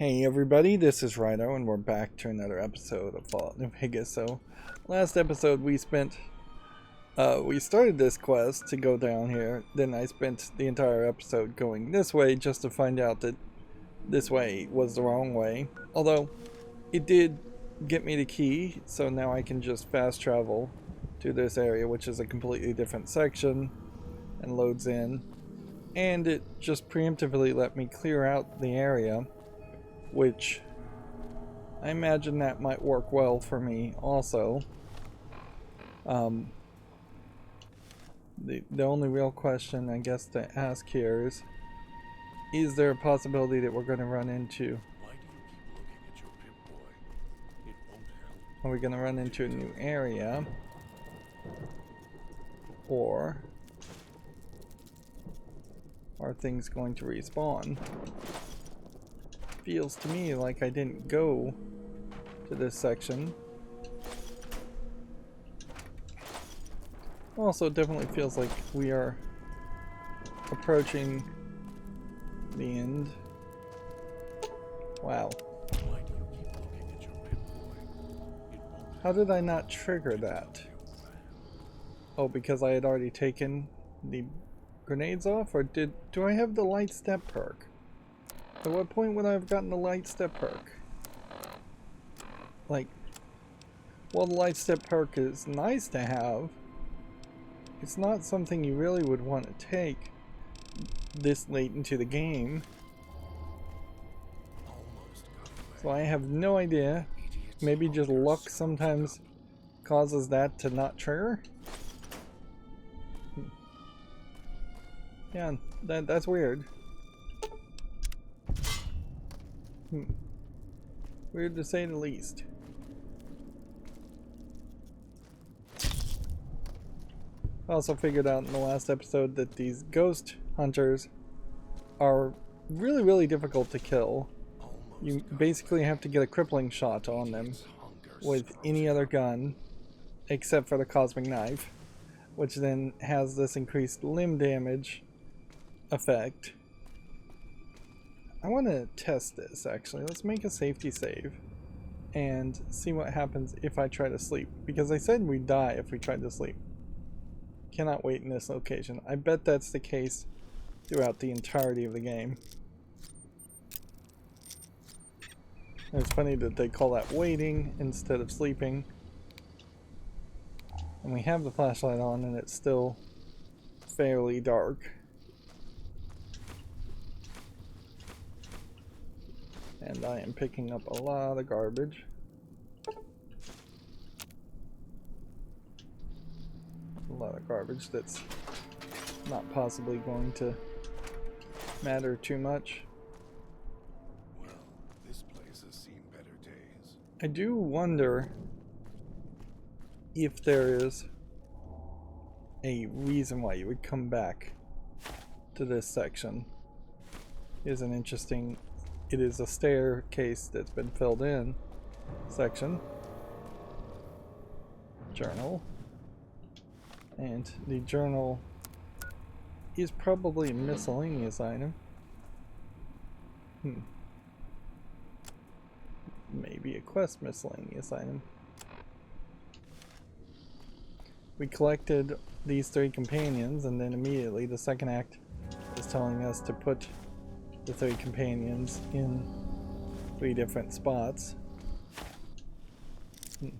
Hey everybody, this is Rydo and we're back to another episode of Fallout New Vegas. So, last episode we started this quest to go down here, then I spent the entire episode going this way just to find out that this way was the wrong way. Although, it did get me the key, so now I can just fast travel to this area, which is a completely different section, and loads in. And it just preemptively let me clear out the area, which I imagine that might work well for me also. The only real question I guess to ask here is there a possibility that we're going to run into... Why do you keep looking at your Pip-Boy? It won't help. Are we going to run into a new area? Or are things going to respawn? Feels to me like I didn't go to this section. Also, it definitely feels like we are approaching the end. Wow. Why do you keep looking at your Pip-Boy? It won't How did I not trigger that? Oh, because I had already taken the grenades off? Or do I have the light step perk? At what point would I have gotten the light step perk? Like, while the light step perk is nice to have, it's not something you really would want to take this late into the game. almost got away. So I have no idea. Idiots Maybe hold just their luck servants sometimes up. causes that to not trigger. Yeah, that's weird. Weird to say the least. I also figured out in the last episode that these ghost hunters are really difficult to kill. Almost You got basically away. have to get a crippling shot on them Idiots' hunger with screws any it other up. gun except for the cosmic knife, which then has this increased limb damage effect. I want to test this actually. Let's make a safety save and see what happens if I try to sleep, because I said we'd die if we tried to sleep. Cannot wait in this location. I bet that's the case throughout the entirety of the game. And it's funny that they call that waiting instead of sleeping. And we have the flashlight on and it's still fairly dark. And I am picking up a lot of garbage. A lot of garbage that's not possibly going to matter too much. Well, this place has seen better days. I do wonder if there is a reason why you would come back to this section. It is a staircase that's been filled in section. Journal. And the journal is probably a miscellaneous item. Maybe a quest miscellaneous item. We collected these 3 companions, and then immediately the second act is telling us to put the 3 companions in 3 different spots. They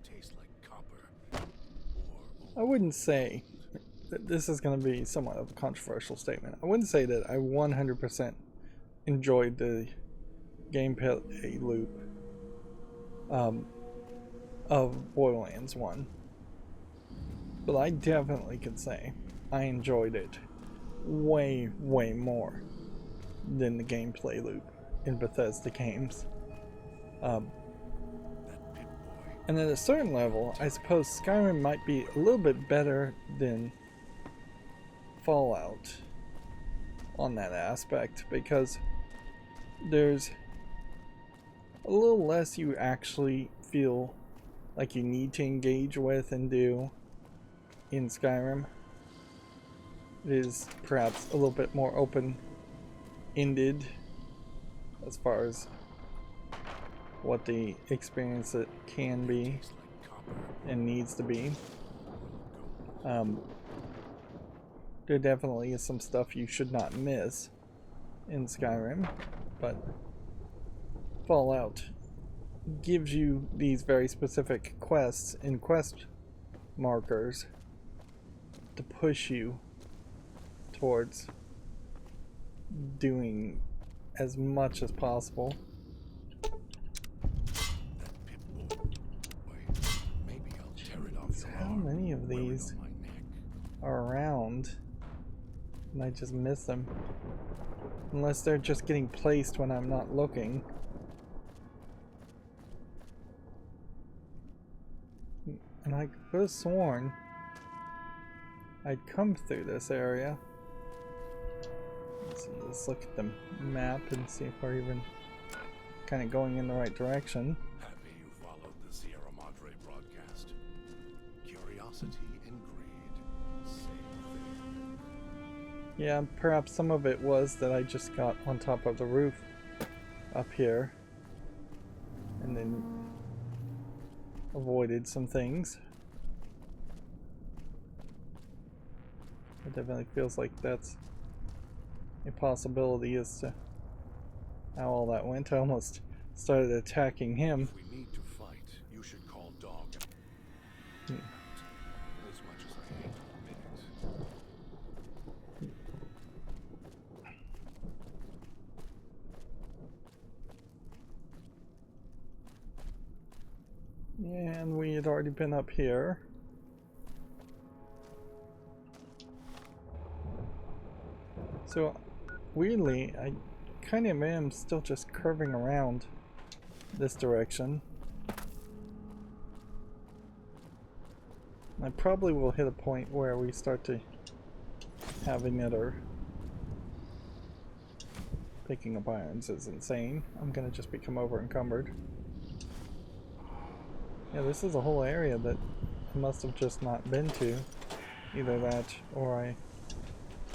taste like copper. I wouldn't say that this is going to be somewhat of a controversial statement. I wouldn't say that I 100% enjoyed the gameplay loop of Borderlands 1. But I definitely could say I enjoyed it way more than the gameplay loop in Bethesda games. That Pip-Boy. And at a certain level, I suppose Skyrim might be a little bit better than Fallout on that aspect, because there's a little less you actually feel like you need to engage with and do in Skyrim. It is perhaps a little bit more open-ended as far as what the experience it can be and needs to be. There definitely is some stuff you should not miss in Skyrim, but Fallout gives you these very specific quests and quest markers to push you towards doing as much as possible. Jeez, how many of these are around and I just miss them? Unless they're just getting placed when I'm not looking. And I could have sworn I'd come through this area. Let's look at the map and see if we're even kind of going in the right direction. Happy you followed the Sierra Madre broadcast. Curiosity and greed. Same thing. Yeah, perhaps some of it was that I just got on top of the roof up here and then avoided some things. It definitely feels like that's a possibility as to how all that went. I almost started attacking him. If we need to fight, you should call dog. As much as I hate to admit it. And we had already been up here. So weirdly, I kind of am still just curving around this direction. I probably will hit a point where we start to have another. Picking up irons is insane. I'm gonna just become over encumbered. Yeah, this is a whole area that I must have just not been to. Either that or I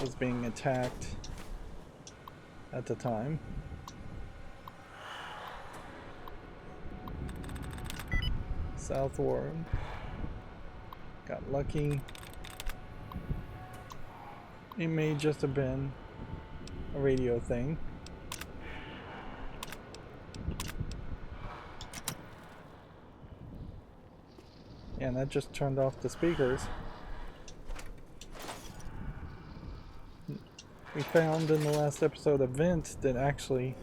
was being attacked at the time. Southward. Got lucky. It may just have been a radio thing. And that just turned off the speakers. We found in the last episode a vent that actually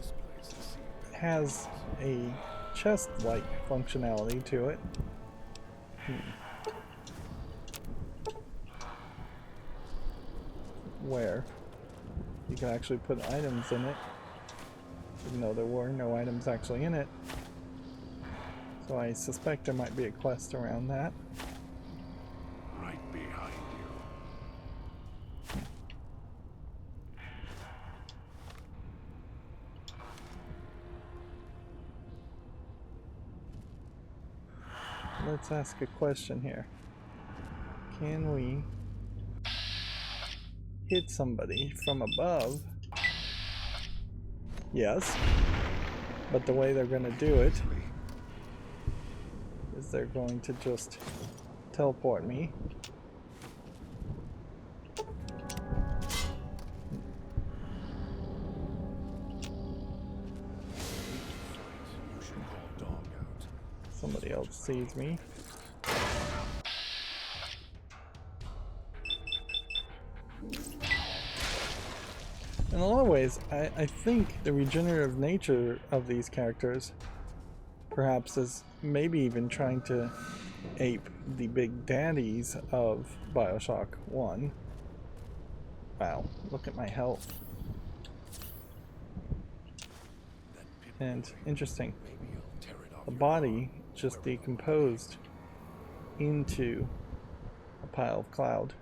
has a chest-like functionality to it. Where you can actually put items in it, even though there were no items actually in it. So I suspect there might be a quest around that. Right behind you. Let's ask a question here. Can we hit somebody from above? Yes. But the way they're going to do it is they're going to just teleport me. Somebody else sees me. In a lot of ways, I think the regenerative nature of these characters perhaps is maybe even trying to ape the big daddies of BioShock 1. Wow, look at my health. And interesting, the body just decomposed into a pile of cloud.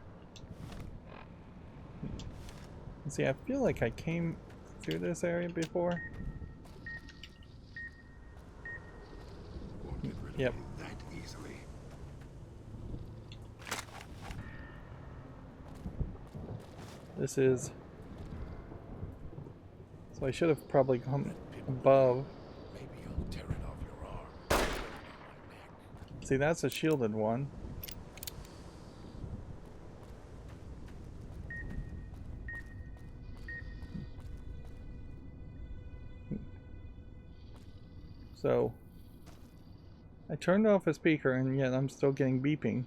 See, I feel like I came through this area before. Yep. easily. This is... So I should have probably come above. Maybe I'll tear it off your arm. Put it on my neck. See, that's a shielded one. So, I turned off a speaker and yet I'm still getting beeping.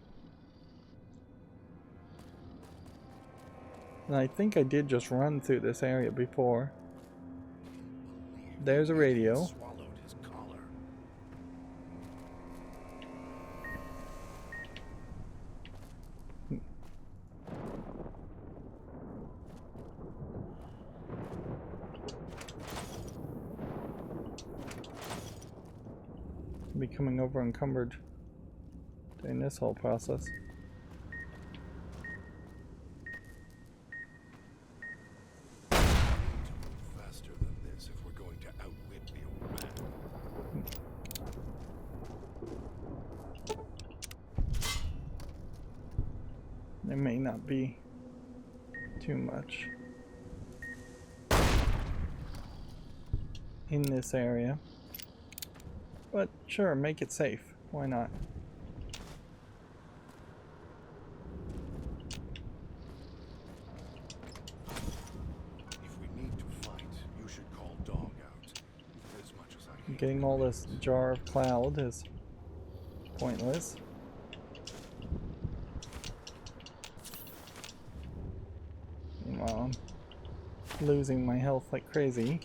And I think I did just run through this area before. There's a radio. Swallowed his collar. Becoming over encumbered during this whole process. Faster than this if we're going to outwit the old man. There may not be too much in this area. But sure, make it safe. Why not? If we need to fight, you should call dog out. As much as I hate Getting all this jar of cloud is pointless. Meanwhile, I'm losing my health like crazy.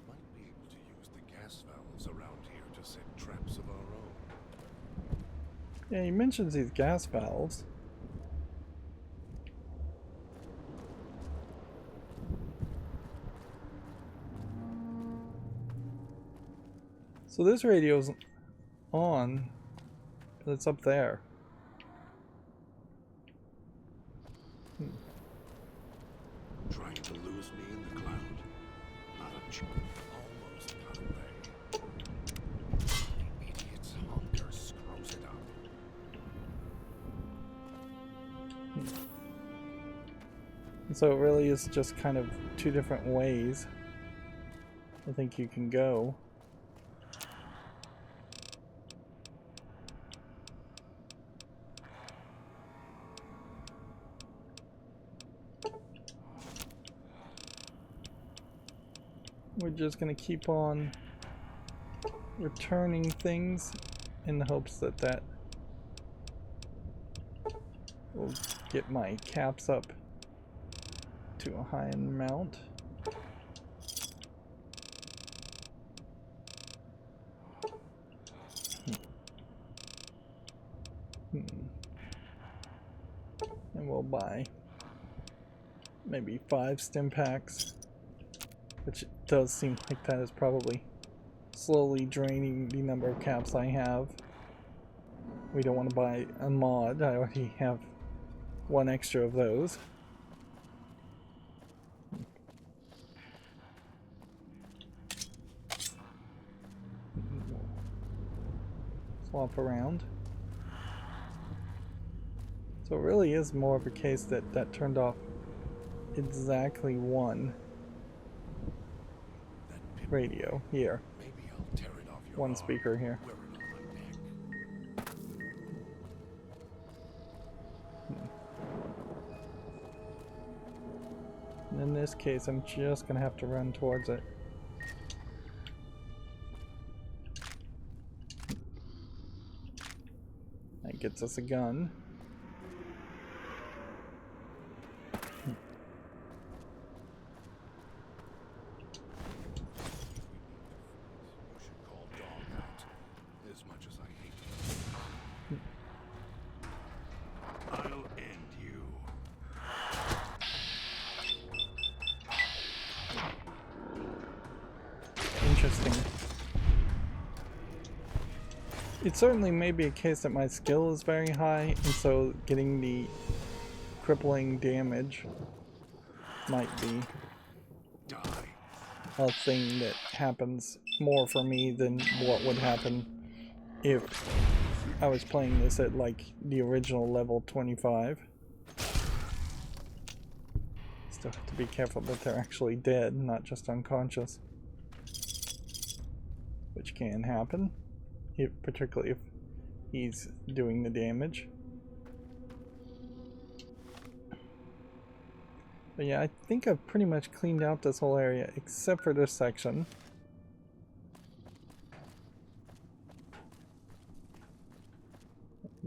might be able to use the gas valves around here to set traps of our own. Yeah, he mentions these gas valves. So this radio's on, but it's up there. Trying to lose me in the cloud. Not a chance. Almost got away. The idiot's hunger screws it up. So it really is just kind of two different ways I think you can go. We're just gonna keep on returning things in the hopes that that will get my caps up to a high amount. And we'll buy maybe 5 stim packs, which does seem like that is probably slowly draining the number of caps I have. We don't want to buy a mod. I already have 1 extra of those. Swap around. So it really is more of a case that that turned off exactly 1 radio here. Maybe I'll tear it off your 1 arm. speaker here. Wear it on my neck. And in this case, I'm just gonna have to run towards it. That gets us a gun. You should call dog out. As much as I hate it. I'll end you. Interesting. It certainly may be a case that my skill is very high, and so getting the crippling damage might be Die. a thing that happens more for me than what would happen if I was playing this at like the original level 25. Still have to be careful that they're actually dead, not just unconscious. Which can happen, particularly if he's doing the damage. But yeah, I think I've pretty much cleaned out this whole area except for this section.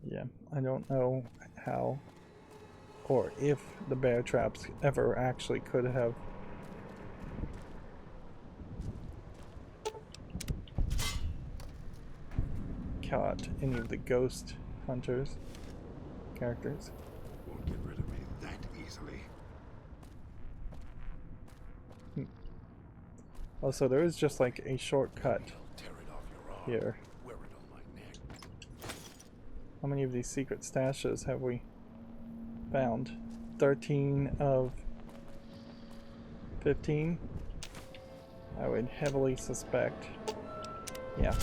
Yeah, I don't know how or if the bear traps ever actually could have caught any of the ghost hunters characters. Won't get rid of me that easily. Also, there is just like a shortcut Tear it off your arm. here. Wear it on my neck. How many of these secret stashes have we found? 13 of 15? I would heavily suspect. Yeah,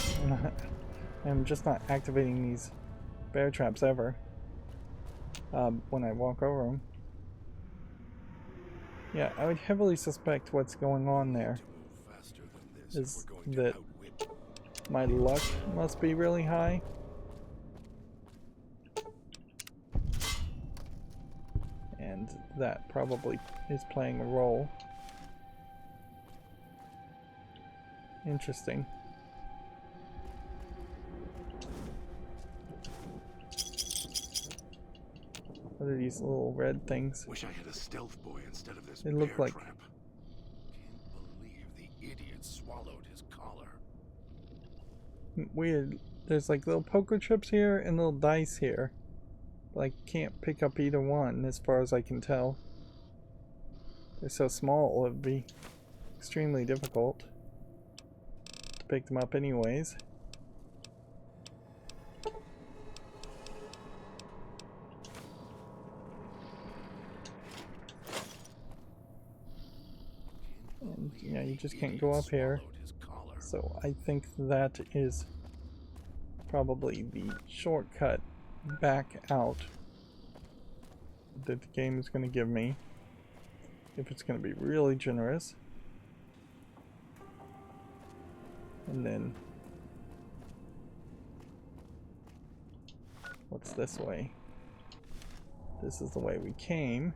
I'm just not activating these bear traps ever when I walk over them. Yeah, I would heavily suspect what's going on there is that my luck must be really high. And that probably is playing a role. Interesting. What are these little red things? Wish I had a stealth boy instead of this They look bear like trap. Can't believe the idiot swallowed his collar. weird. There's like little poker chips here and little dice here. But I can't pick up either one as far as I can tell. They're so small, it would be extremely difficult to pick them up anyways. And yeah, you just can't go up here. So I think that is probably the shortcut back out that the game is going to give me if it's going to be really generous. And then what's this way? This is the way we came,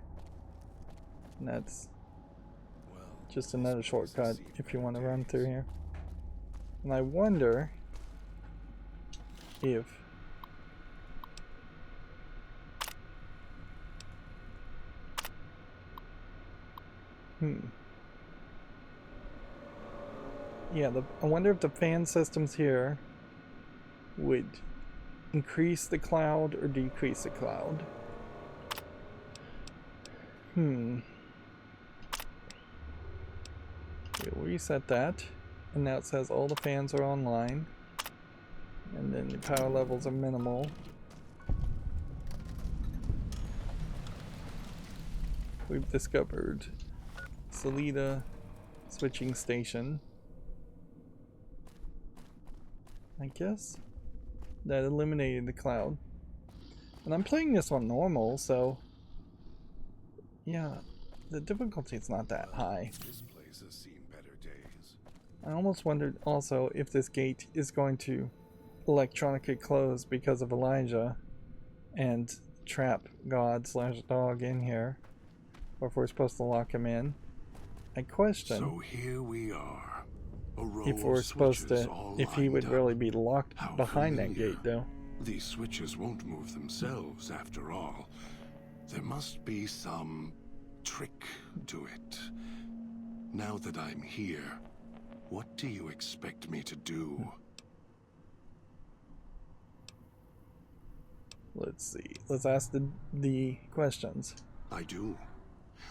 and that's just another shortcut if you want to run through here. And I wonder if yeah, I wonder if the fan systems here would increase the cloud or decrease the cloud. We'll reset that, and now it says all the fans are online, and then the power levels are minimal. We've discovered Salida switching station. I guess that eliminated the cloud. And I'm playing this on normal, so yeah, the difficulty is not that high. This place has seen better days. I almost wondered also if this gate is going to electronically close because of Elijah and trap God / dog in here, or if we're supposed to lock him in. I question So here we are. A row if we're of supposed switches to, all if he would lined really up. be locked How behind that familiar. gate though. These switches won't move themselves after all. There must be some trick to it. Now that I'm here, what do you expect me to do? Let's see. Let's ask the questions. I do.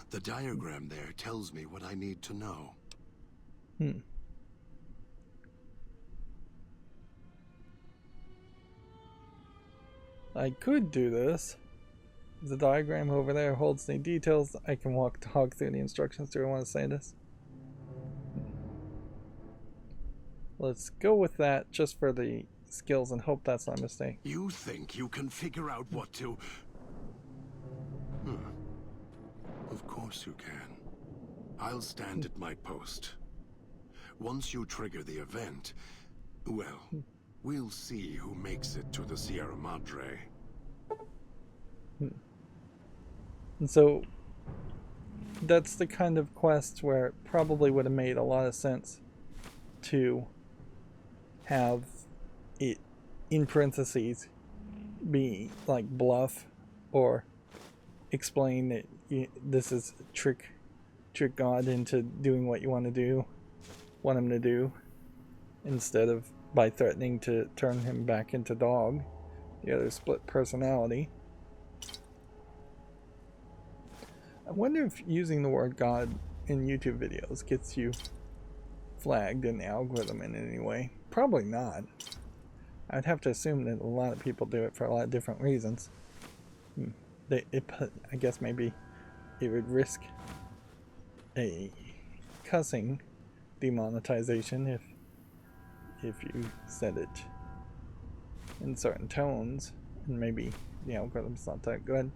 The diagram there tells me what I need to know. I could do this. The diagram over there holds the details. I can talk through the instructions. Do I want to say this? Let's go with that just for the skills and hope that's not a mistake. You think you can figure out what to... Of course you can. I'll stand at my post. Once you trigger the event, well, we'll see who makes it to the Sierra Madre. And so that's the kind of quest where it probably would have made a lot of sense to have it in parentheses be like bluff or explain that this is trick God into doing what you want him to do, instead of by threatening to turn him back into dog. The other split personality. I wonder if using the word God in YouTube videos gets you flagged in the algorithm in any way. Probably not. I'd have to assume that a lot of people do it for a lot of different reasons. I guess maybe it would risk a cussing demonetization if you said it in certain tones, and maybe the algorithm's not that good.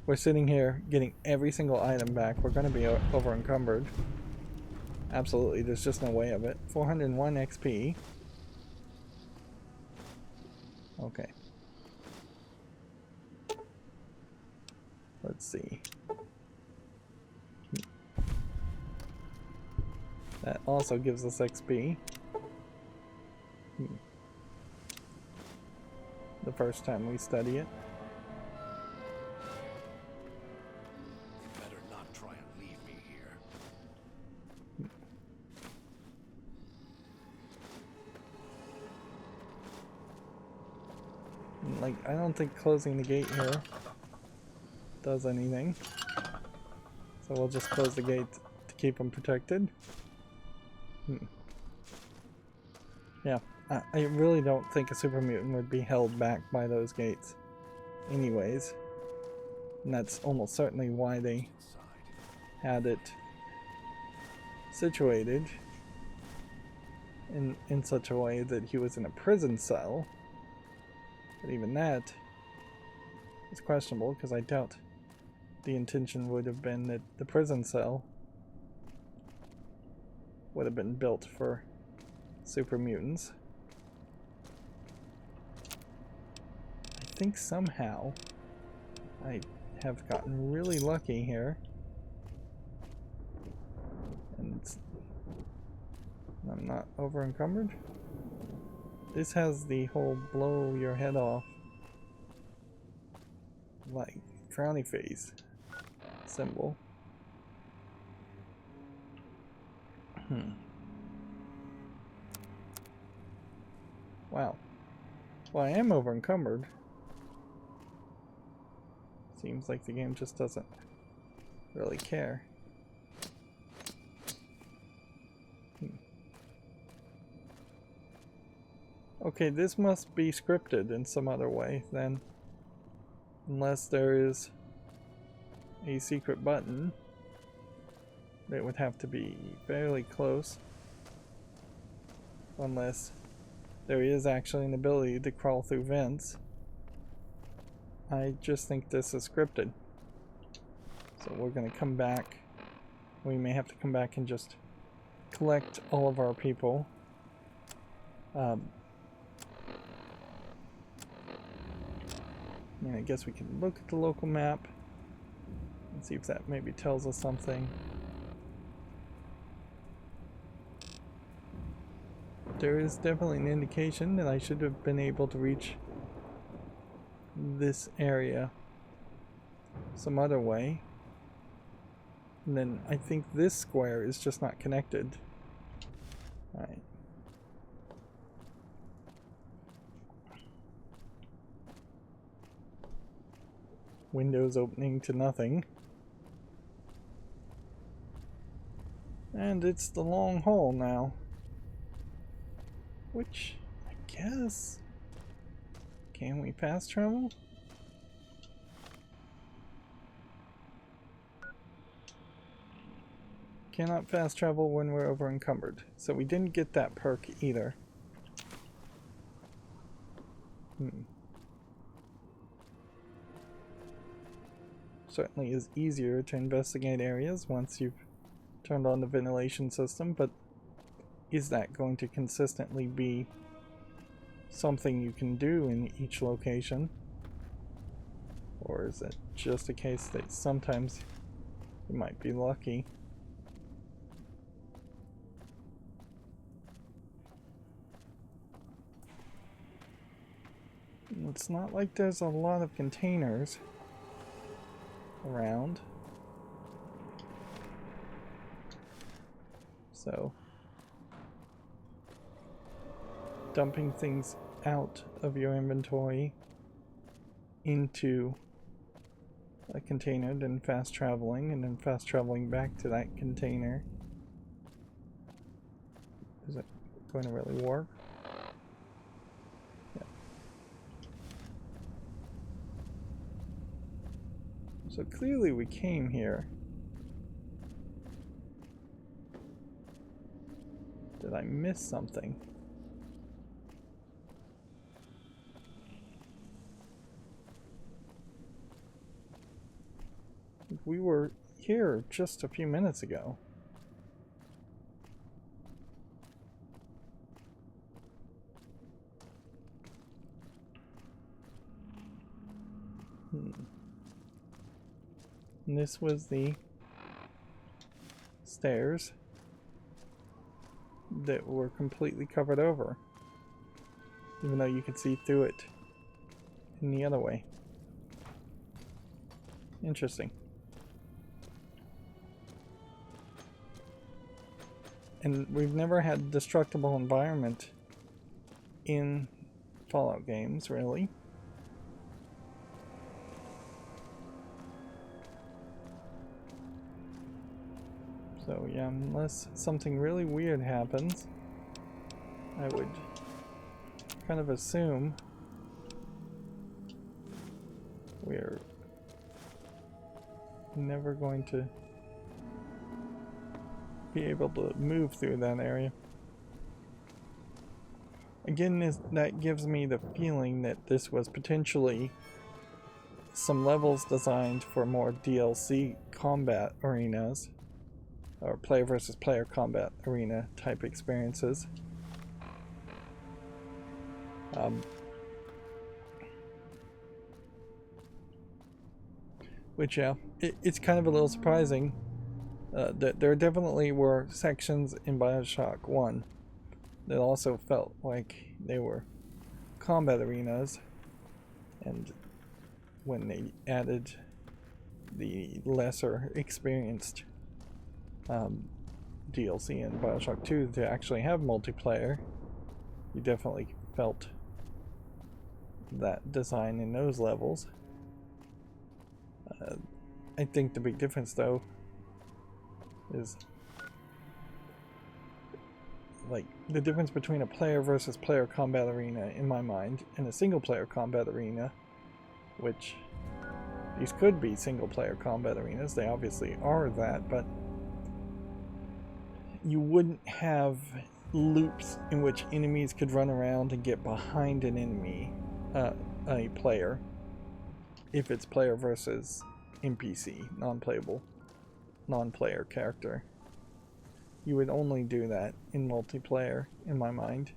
We're sitting here getting every single item back. We're going to be over encumbered. Absolutely, there's just no way of it. 401 XP. Okay. Let's see. That also gives us XP. The first time we study it. You better not try and leave me here. Like, I don't think closing the gate here does anything. So we'll just close the gate to keep them protected. Yeah, I really don't think a super mutant would be held back by those gates anyways. And that's almost certainly why they had it situated in such a way that he was in a prison cell. But even that is questionable, because I doubt the intention would have been that the prison cell would have been built for super mutants. I think somehow I have gotten really lucky here, and I'm not over encumbered. This has the whole blow your head off, like, frowny face symbol. Wow. Well, I am over encumbered. Seems like the game just doesn't really care. Okay, this must be scripted in some other way then. Unless there is a secret button. It would have to be fairly close. Unless there is actually an ability to crawl through vents. I just think this is scripted. So we're going to come back. We may have to come back and just collect all of our people. I guess we can look at the local map and see if that maybe tells us something. There is definitely an indication that I should have been able to reach this area some other way. And then I think this square is just not connected. Alright. Windows opening to nothing. And it's the long haul now. Which, I guess... Can we fast travel? Cannot fast travel when we're over encumbered. So we didn't get that perk either. Certainly is easier to investigate areas once you've turned on the ventilation system, but is that going to consistently be something you can do in each location? Or is it just a case that sometimes you might be lucky? It's not like there's a lot of containers around. So, dumping things out of your inventory into a container, then fast traveling, and then fast traveling back to that container. Is it going to really work? Yeah. So clearly we came here. Did I miss something? We were here just a few minutes ago. And this was the stairs that were completely covered over, even though you could see through it in the other way. Interesting. And we've never had destructible environment in Fallout games, really. So yeah, unless something really weird happens, I would kind of assume we're never going to be able to move through that area. Again, that gives me the feeling that this was potentially some levels designed for more DLC combat arenas, or player versus player combat arena type experiences. Which, yeah, it's kind of a little surprising. There definitely were sections in Bioshock 1 that also felt like they were combat arenas, and when they added the lesser experienced DLC in Bioshock 2 to actually have multiplayer, you definitely felt that design in those levels. I think the big difference, though, is like the difference between a player versus player combat arena in my mind and a single player combat arena, which these could be single player combat arenas, they obviously are that, but you wouldn't have loops in which enemies could run around and get behind an enemy, a player, if it's player versus NPC, non-playable, non-player character. You would only do that in multiplayer, in my mind.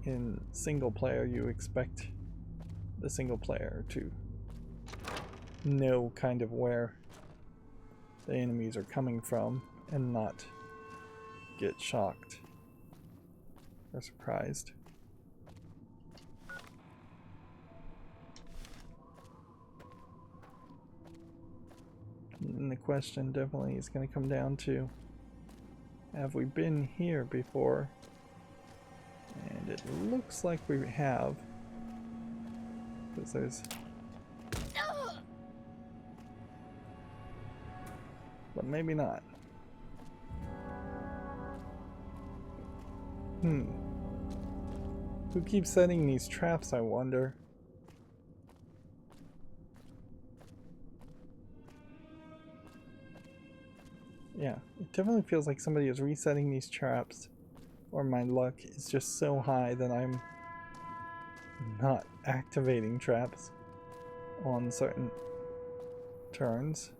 In single player, you expect the single player to know kind of where the enemies are coming from and not get shocked or surprised. And the question definitely is going to come down to, have we been here before? And it looks like we have, because there's, but maybe not. Who keeps setting these traps, I wonder? Yeah, it definitely feels like somebody is resetting these traps, or my luck is just so high that I'm not activating traps on certain turns,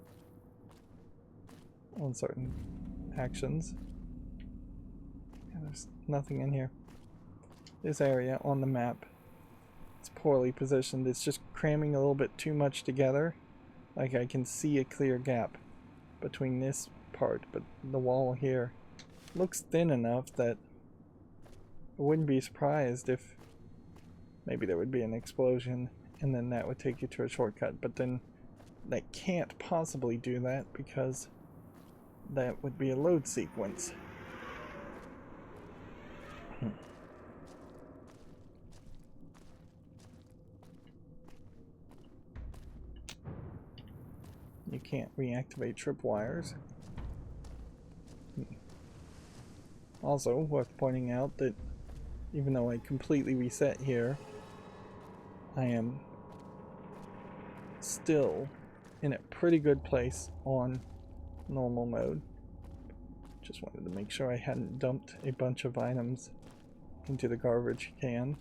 on certain actions. Yeah, there's nothing in here. This area on the map, it's poorly positioned. It's just cramming a little bit too much together. Like I can see a clear gap between this part, but the wall here looks thin enough that I wouldn't be surprised if maybe there would be an explosion and then that would take you to a shortcut, but then that can't possibly do that because that would be a load sequence. You can't reactivate tripwires. Also, worth pointing out that even though I completely reset here, I am still in a pretty good place on normal mode. Just wanted to make sure I hadn't dumped a bunch of items into the garbage can.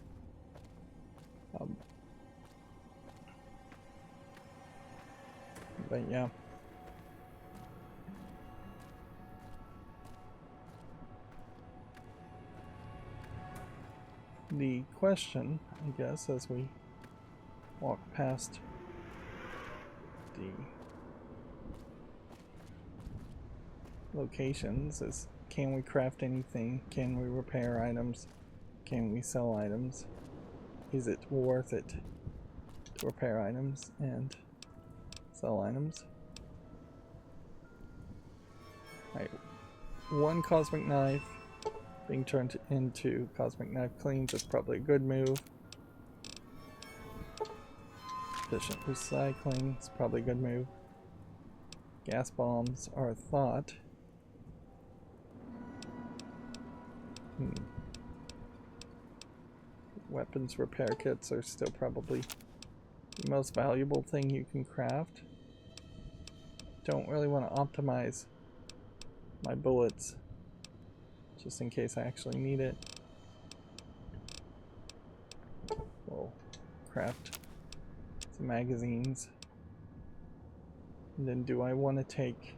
But yeah. The question, I guess, as we walk past the locations is, can we craft anything? Can we repair items? Can we sell items? Is it worth it to repair items and sell items? Alright, one cosmic knife being turned into cosmic knife cleans is probably a good move. Efficient recycling is probably a good move. Gas bombs are a thought. Weapons repair kits are still probably the most valuable thing you can craft. Don't really want to optimize my bullets just in case I actually need it. We'll craft some magazines. And then do I want to take...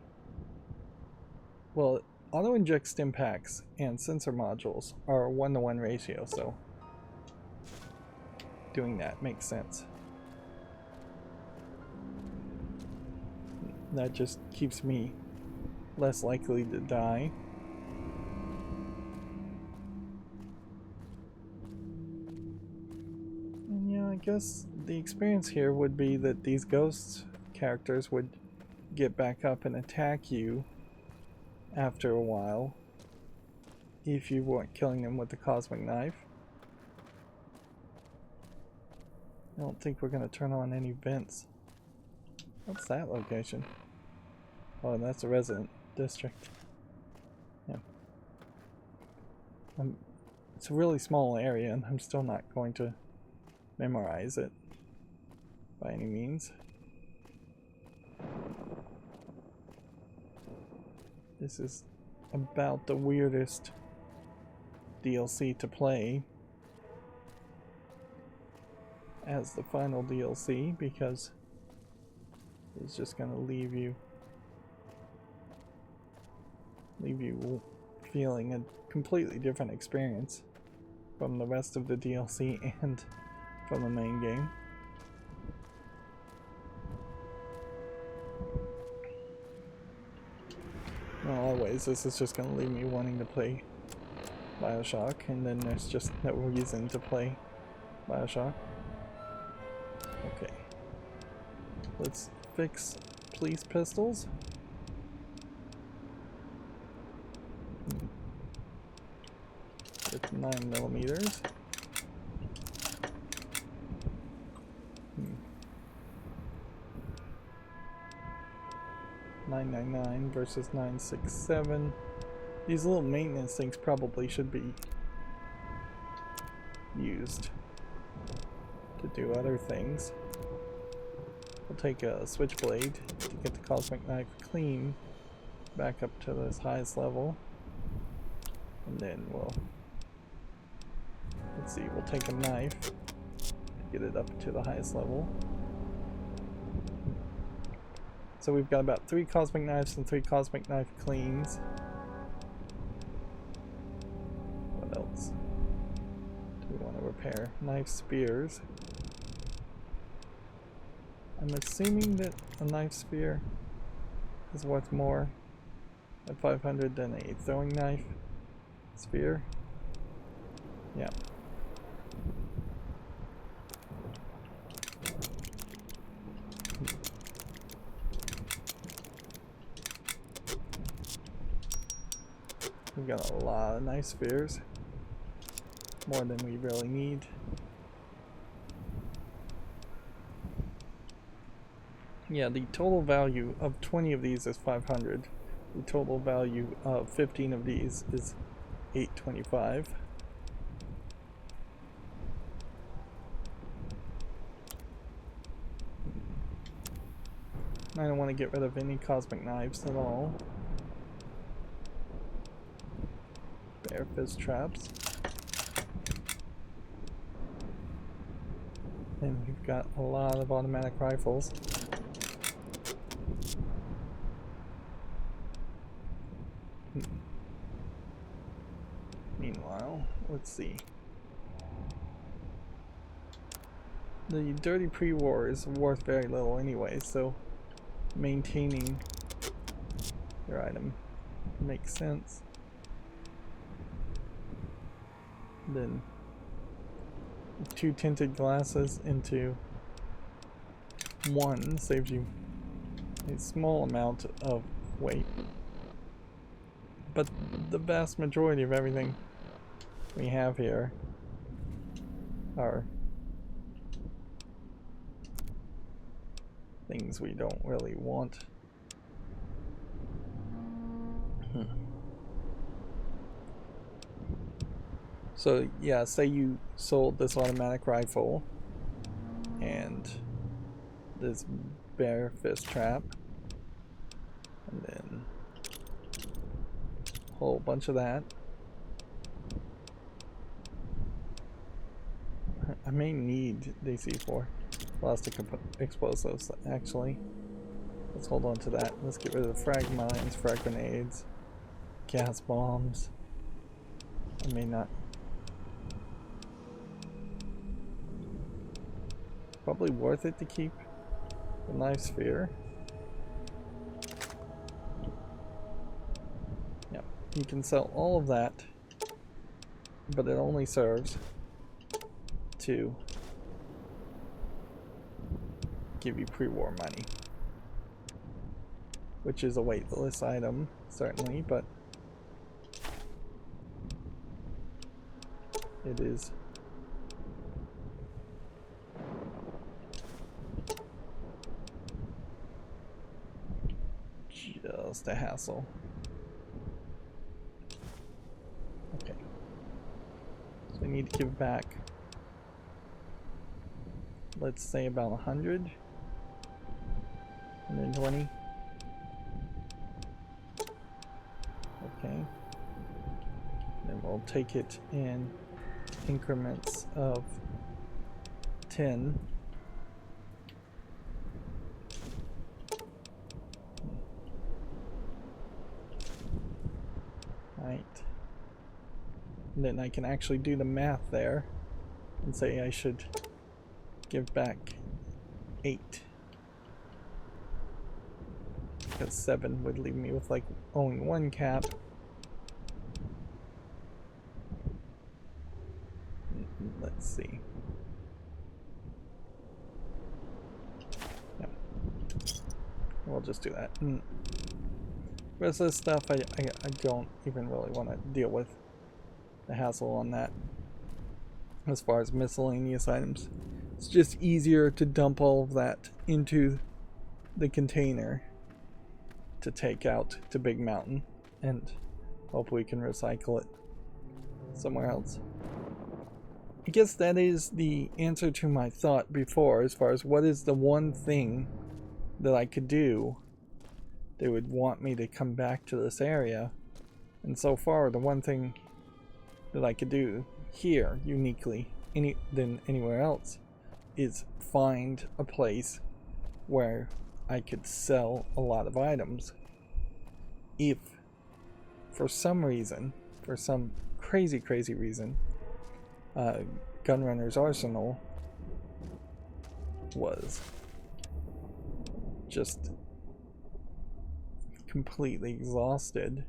Well, auto-inject stim packs and sensor modules are a 1-to-1 ratio, so doing that makes sense. That just keeps me less likely to die. And yeah, I guess the experience here would be that these ghost characters would get back up and attack you after a while if you weren't killing them with the cosmic knife. I don't think we're going to turn on any vents. What's that location? Oh, that's a resident district. Yeah. It's a really small area and I'm still not going to memorize it by any means. This is about the weirdest DLC to play as the final DLC because it's just going to leave you feeling a completely different experience from the rest of the DLC and from the main game. Well, always, this is just going to leave me wanting to play Bioshock, and then there's just no reason to play Bioshock. Okay. Let's fix police pistols. With 9mm. 999 versus 967. These little maintenance things probably should be used to do other things. We'll take a switchblade to get the cosmic knife clean back up to this highest level. And then we'll, let's see, we'll take a knife to get it up to the highest level. So we've got about 3 cosmic knives and 3 cosmic knife cleans. What else do we want to repair? Knife spears. I'm assuming that a knife spear is worth more at 500 than a throwing knife spear. Yeah. We've got a lot of knife spears. More than we really need. Yeah, the total value of 20 of these is 500. The total value of 15 of these is 825. I don't want to get rid of any cosmic knives at all. Bear fist traps. And we've got a lot of automatic rifles. Meanwhile, let's see. The dirty pre-war is worth very little anyway, so maintaining your item makes sense. Then 2 tinted glasses into 1 saves you a small amount of weight. But the vast majority of everything we have here are things we don't really want. So yeah, say you sold this automatic rifle and this bear fist trap and then a whole bunch of that. I may need DC4 plastic explosives actually. Let's hold on to that. Let's get rid of the frag mines, frag grenades, gas bombs. I may not. Probably worth it to keep the knife sphere. Yep, you can sell all of that, but it only serves to give you pre-war money, which is a weightless item, certainly, but it is just a hassle. Okay, so I need to give back, let's say about 100, 120. Okay, then we'll take it in increments of 10. Right. And then I can actually do the math there and say I should give back 8. Because 7 would leave me with like only 1 cap. Let's see. Yep. We'll just do that. The rest of this stuff I don't even really want to deal with the hassle on that. As far as miscellaneous items, it's just easier to dump all of that into the container to take out to Big Mountain and hope we can recycle it somewhere else. I guess that is the answer to my thought before as far as what is the one thing that I could do they would want me to come back to this area. And so far, the one thing that I could do here uniquely than anywhere else is find a place where I could sell a lot of items. If for some reason, for some crazy reason, Gunrunner's arsenal was just completely exhausted.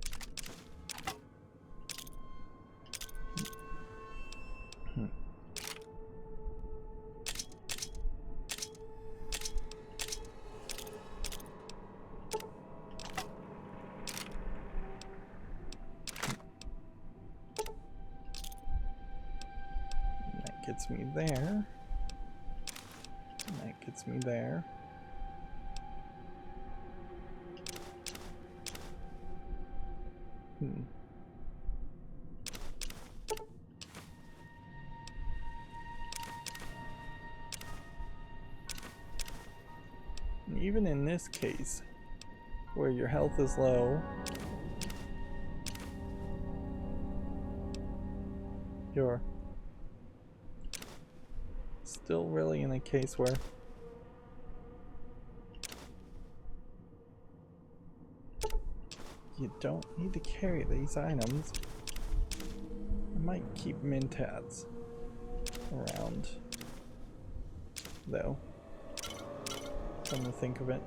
That gets me there. And that gets me there. And even in this case, where your health is low, you're still really in a case where you don't need to carry these items. I might keep mutated around, though. Come to think of it.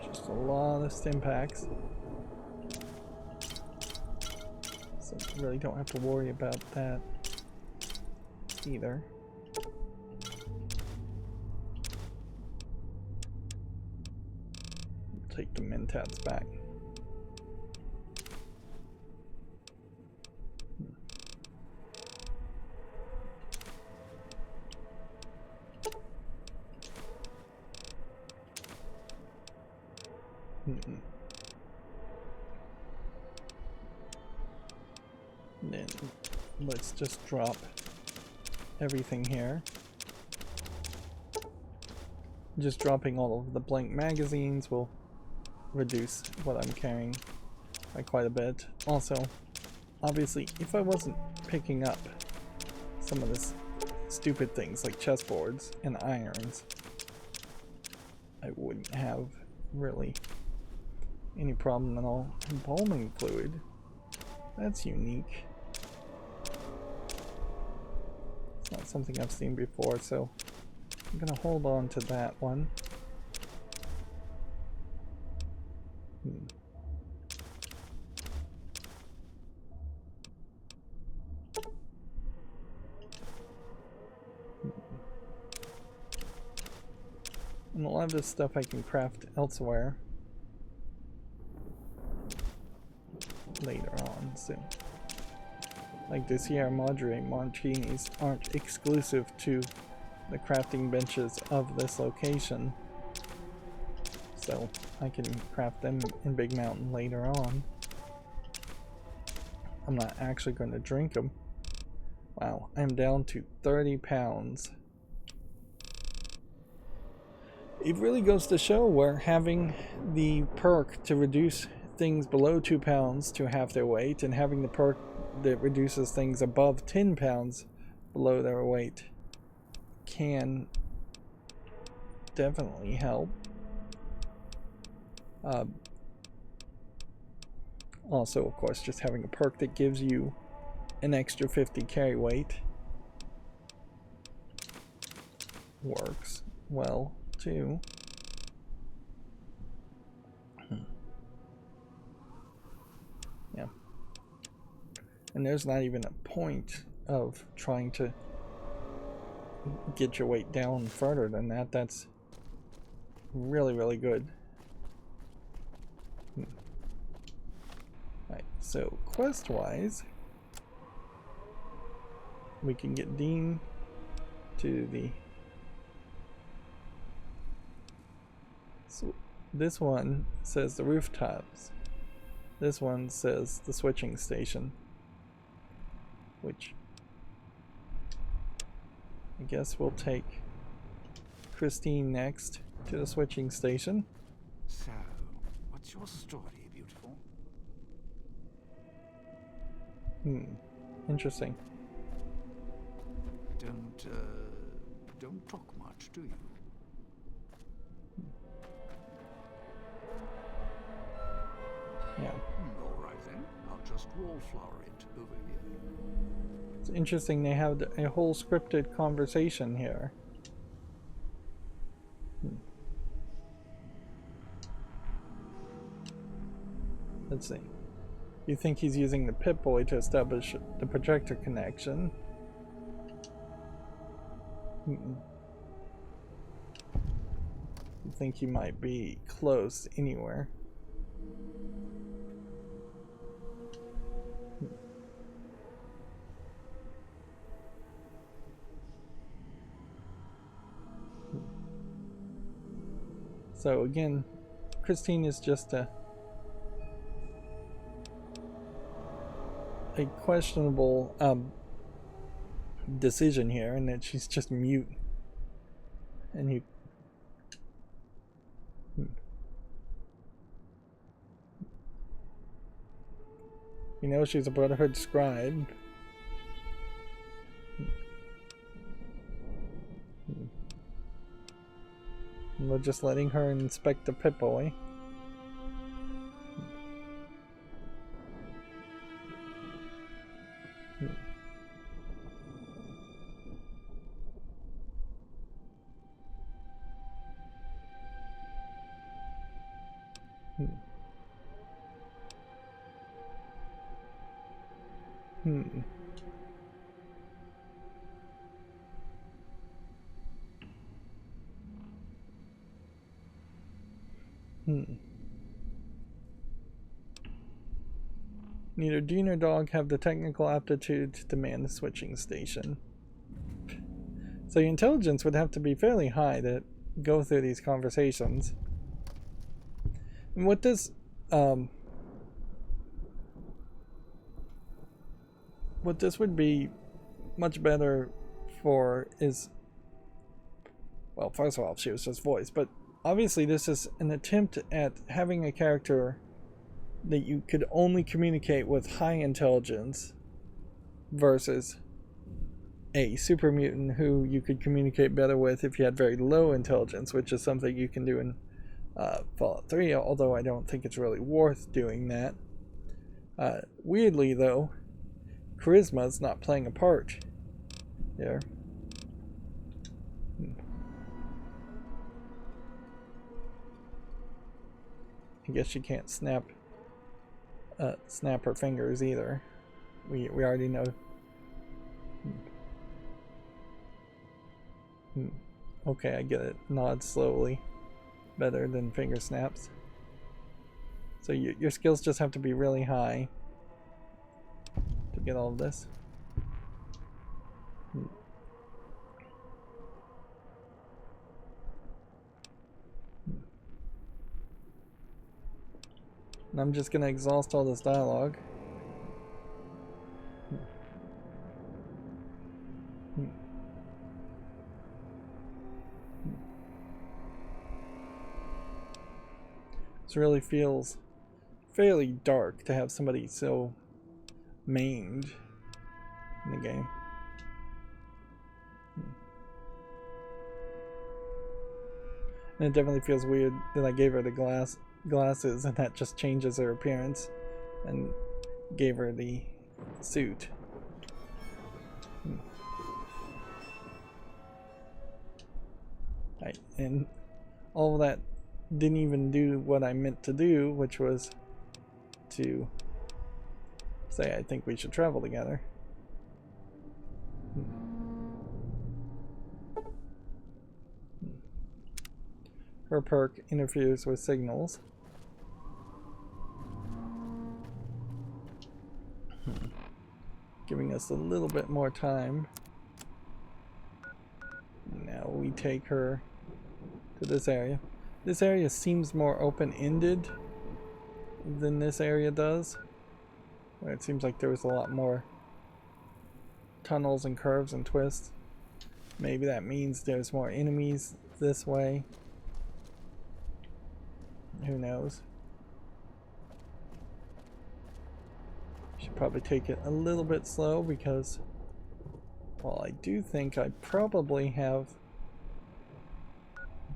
Just a lot of stim packs. So really don't have to worry about that either. Take the mutated back. Then let's just drop everything here. Just dropping all of the blank magazines will reduce what I'm carrying by quite a bit. Also, obviously, if I wasn't picking up some of this stupid things like chessboards and irons, I wouldn't have really any problem at all. Embalming fluid, that's unique. It's not something I've seen before, so I'm gonna hold on to that one. And a lot of this stuff I can craft elsewhere later on, so like the Sierra Madre martinis aren't exclusive to the crafting benches of this location, so I can craft them in Big Mountain later on. I'm not actually going to drink them. Wow, I'm down to 30 pounds. It really goes to show where having the perk to reduce things below 2 pounds to half their weight and having the perk that reduces things above 10 pounds below their weight can definitely help. Also, of course, just having a perk that gives you an extra 50 carry weight works well too. Yeah. And there's not even a point of trying to get your weight down further than that. That's really, really good. Right, so quest-wise, we can get Dean to the... So this one says the rooftops. This one says the switching station, which I guess we'll take Christine next to the switching station. So, what's your story, beautiful? Interesting. Don't talk much, do you? Yeah. All right then. I'll just wallflower it over here. It's interesting they have a whole scripted conversation here. Let's see. You think he's using the Pip-Boy to establish the projector connection. You think he might be close anywhere. So again, Christine is just a questionable decision here, and that she's just mute. And you know she's a Brotherhood scribe. And we're just letting her inspect the Pip-Boy. Neither Dean nor Dog have the technical aptitude to man the switching station. So your intelligence would have to be fairly high to go through these conversations. And what this would be much better for is, well, first of all, she was just voice, but obviously this is an attempt at having a character that you could only communicate with high intelligence versus a super mutant who you could communicate better with if you had very low intelligence, which is something you can do in Fallout 3, although I don't think it's really worth doing that. Weirdly though, charisma is not playing a part here. I guess she can't snap her fingers either. We already know. Okay, I get it. Nod slowly. Better than finger snaps. So your skills just have to be really high to get all of this. And I'm just gonna exhaust all this dialogue. This really feels fairly dark to have somebody so maimed in the game. And it definitely feels weird that I gave her the glasses and that just changes her appearance, and gave her the suit. And all of that didn't even do what I meant to do, which was to say I think we should travel together. Her perk interferes with signals. Giving us a little bit more time. Now we take her to this area. This area seems more open-ended than this area does. Where it seems like there was a lot more tunnels and curves and twists. Maybe that means there's more enemies this way. Who knows? Should probably take it a little bit slow because, well, I do think I probably have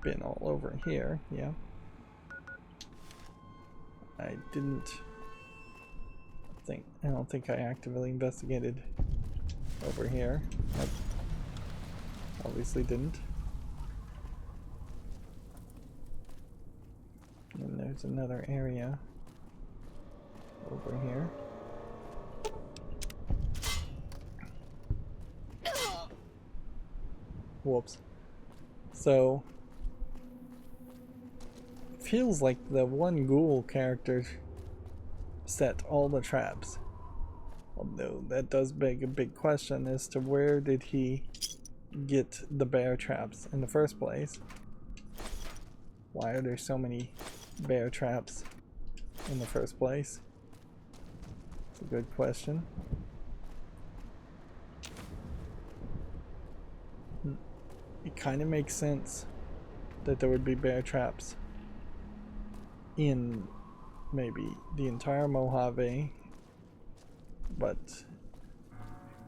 been all over here. Yeah. I don't think I actively investigated over here. I obviously didn't. And there's another area over here. Whoops. So, it feels like the one ghoul character set all the traps. Although that does beg a big question as to where did he get the bear traps in the first place? Why are there so many bear traps in the first place? It's a good question. It kind of makes sense that there would be bear traps in maybe the entire Mojave, but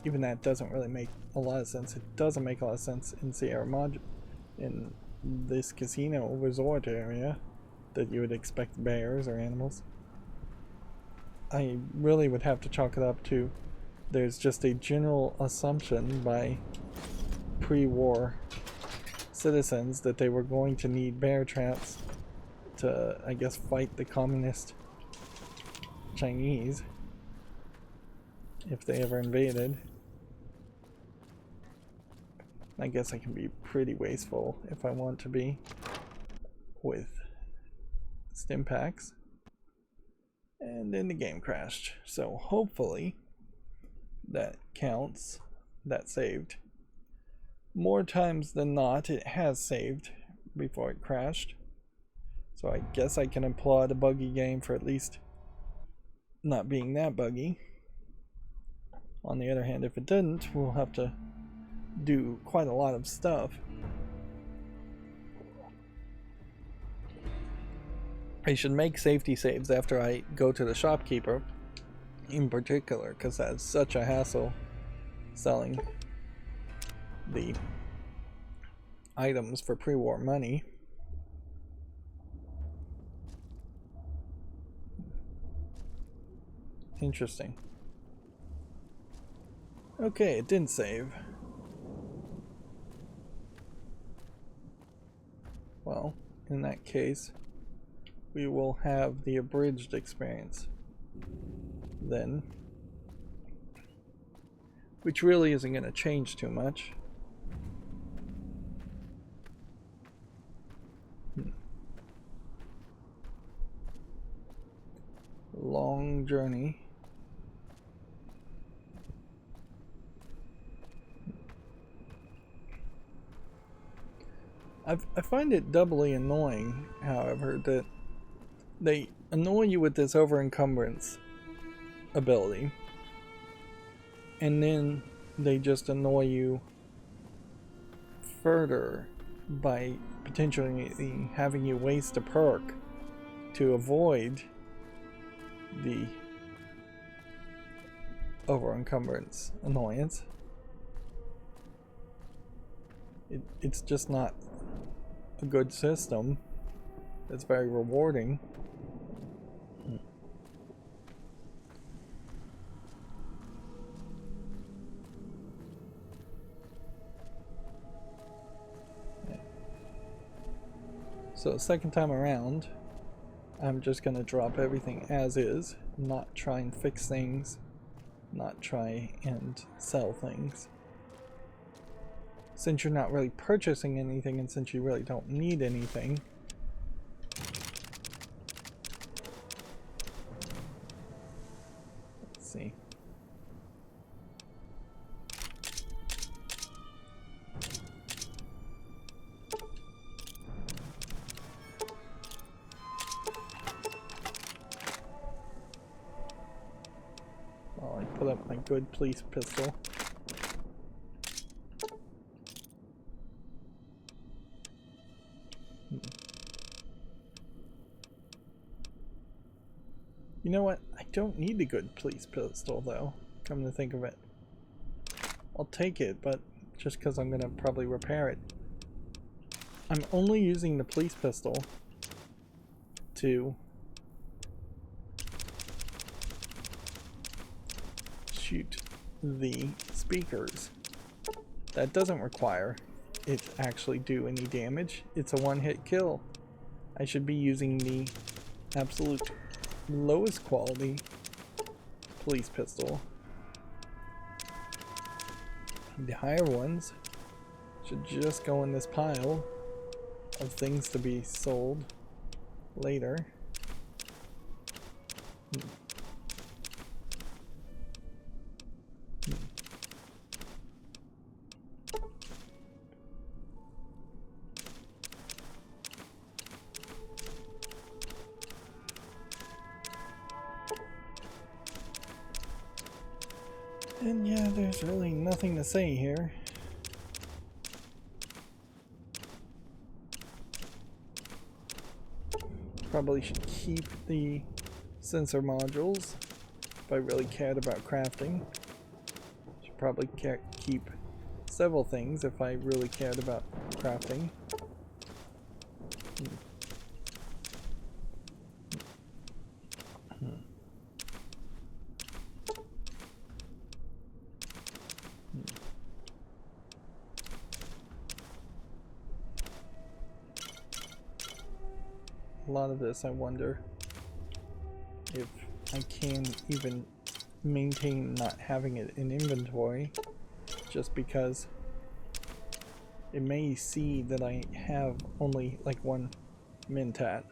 even that doesn't really make a lot of sense. It doesn't make a lot of sense in Sierra Madre, in this casino resort area, that you would expect bears or animals. I really would have to chalk it up to there's just a general assumption by pre-war citizens that they were going to need bear traps to, I guess, fight the communist Chinese if they ever invaded. I guess I can be pretty wasteful if I want to be with stim packs. And then the game crashed. So hopefully that counts. That saved. More times than not, it has saved before it crashed. So I guess I can applaud a buggy game for at least not being that buggy. On the other hand, if it didn't, we'll have to do quite a lot of stuff. I should make safety saves after I go to the shopkeeper in particular, because that's such a hassle selling the items for pre-war money. Interesting. Okay, it didn't save. Well, in that case, we will have the abridged experience then, which really isn't going to change too much. Long journey. I find it doubly annoying, however, that they annoy you with this over-encumbrance ability, and then they just annoy you further by potentially having you waste a perk to avoid the over-encumbrance annoyance. It's just not a good system. It's very rewarding. So second time around, I'm just gonna drop everything as is, not try and fix things, not try and sell things. Since you're not really purchasing anything, and since you really don't need anything, let's see. Well, I put up my good police pistol. You know what? I don't need a good police pistol though, come to think of it. I'll take it, but just because I'm gonna probably repair it. I'm only using the police pistol to shoot the speakers. That doesn't require it to actually do any damage. It's a one-hit kill. I should be using the absolute lowest quality police pistol. The higher ones should just go in this pile of things to be sold later. And yeah, there's really nothing to say here. Probably should keep the sensor modules if I really cared about crafting. Should probably keep several things if I really cared about crafting. A lot of this I wonder if I can even maintain not having it in inventory, just because it may see that I have only like one mentat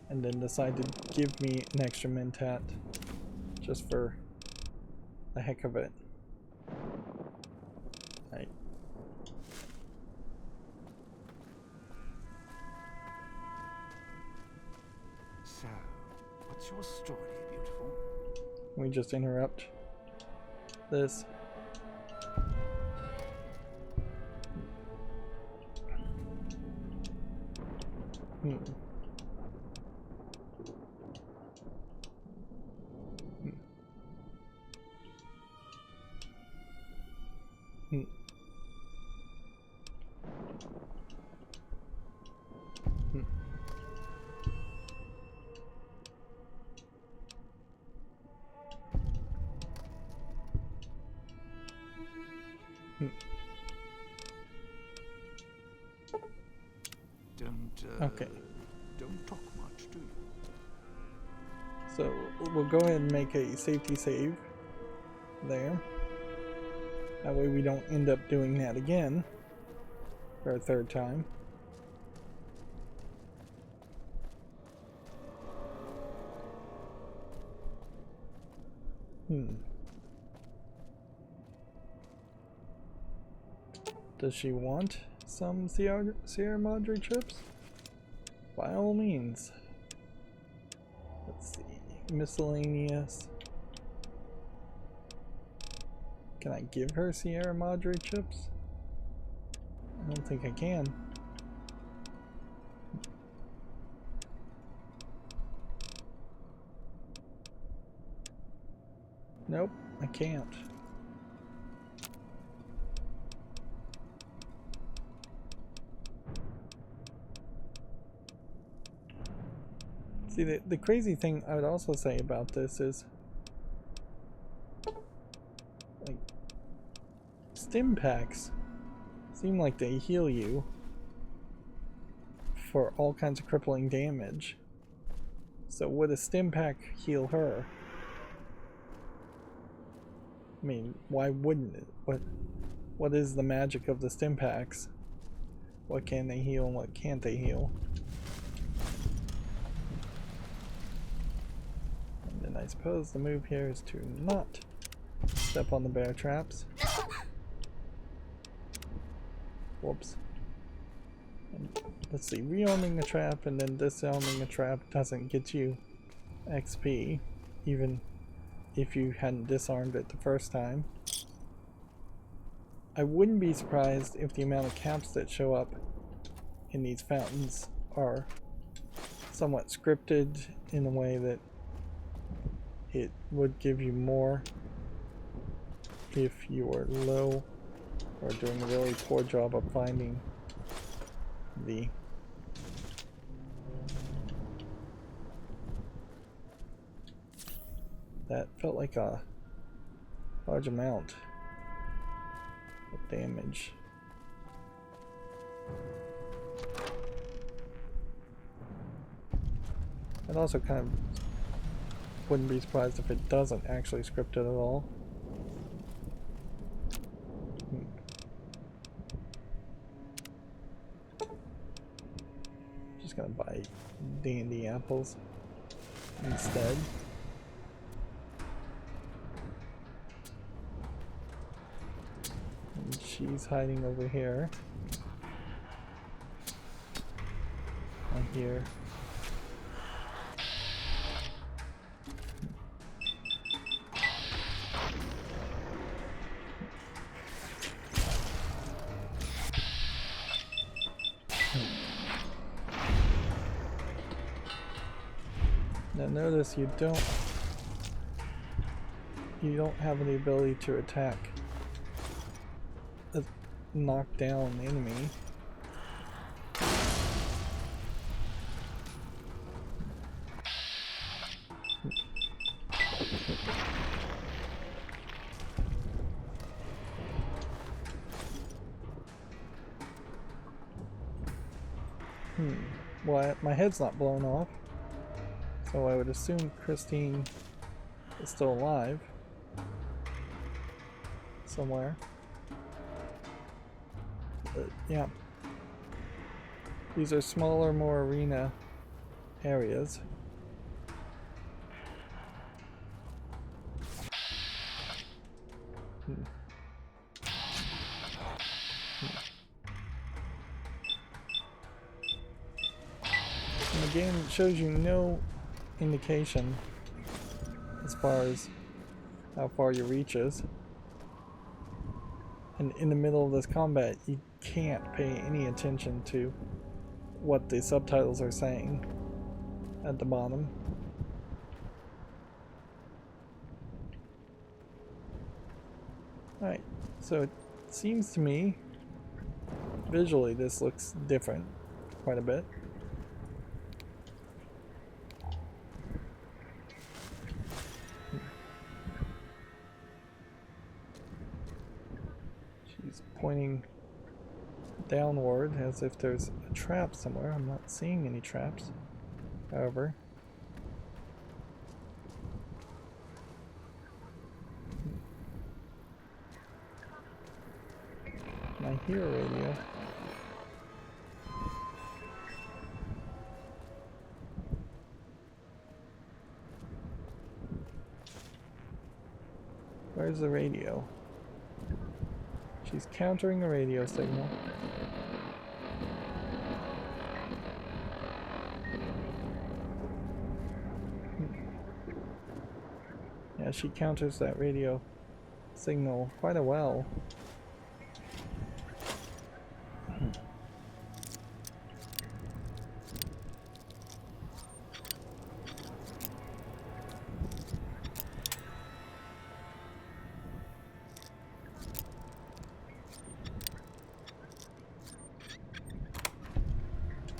and then decide to give me an extra mentat just for the heck of it. So, what's your story, beautiful? We just interrupt this. Okay. Don't talk much, do you? So we'll go ahead and make a safety save there. That way we don't end up doing that again for a third time. Does she want some Sierra Madre chips? By all means. Let's see. Miscellaneous. Can I give her Sierra Madre chips? I don't think I can. Nope, I can't. See, the crazy thing I would also say about this is, like, stim packs seem like they heal you for all kinds of crippling damage. So would a stim pack heal her? I mean, why wouldn't it? What is the magic of the stim packs? What can they heal and what can't they heal? And then I suppose the move here is to not step on the bear traps. Whoops. And let's see, rearming the trap and then disarming a trap doesn't get you XP, even if you hadn't disarmed it the first time. I wouldn't be surprised if the amount of caps that show up in these fountains are somewhat scripted in a way that it would give you more if you were low or doing a really poor job of finding the that felt like a large amount of damage. It also kind of wouldn't be surprised if it doesn't actually script it at all. Just gonna buy dandy apples instead. And she's hiding over here. I hear. Now notice you don't have the ability to attack a knockdown enemy. Well, my head's not blown off. So I would assume Christine is still alive somewhere. But yeah. These are smaller, more arena areas. And the game shows you no indication as far as how far your reach is, and in the middle of this combat you can't pay any attention to what the subtitles are saying at the bottom. Alright, so it seems to me visually this looks different quite a bit. Pointing downward as if there's a trap somewhere. I'm not seeing any traps, however. I hear a radio. Where's the radio? She's countering a radio signal. Yeah, she counters that radio signal quite a well.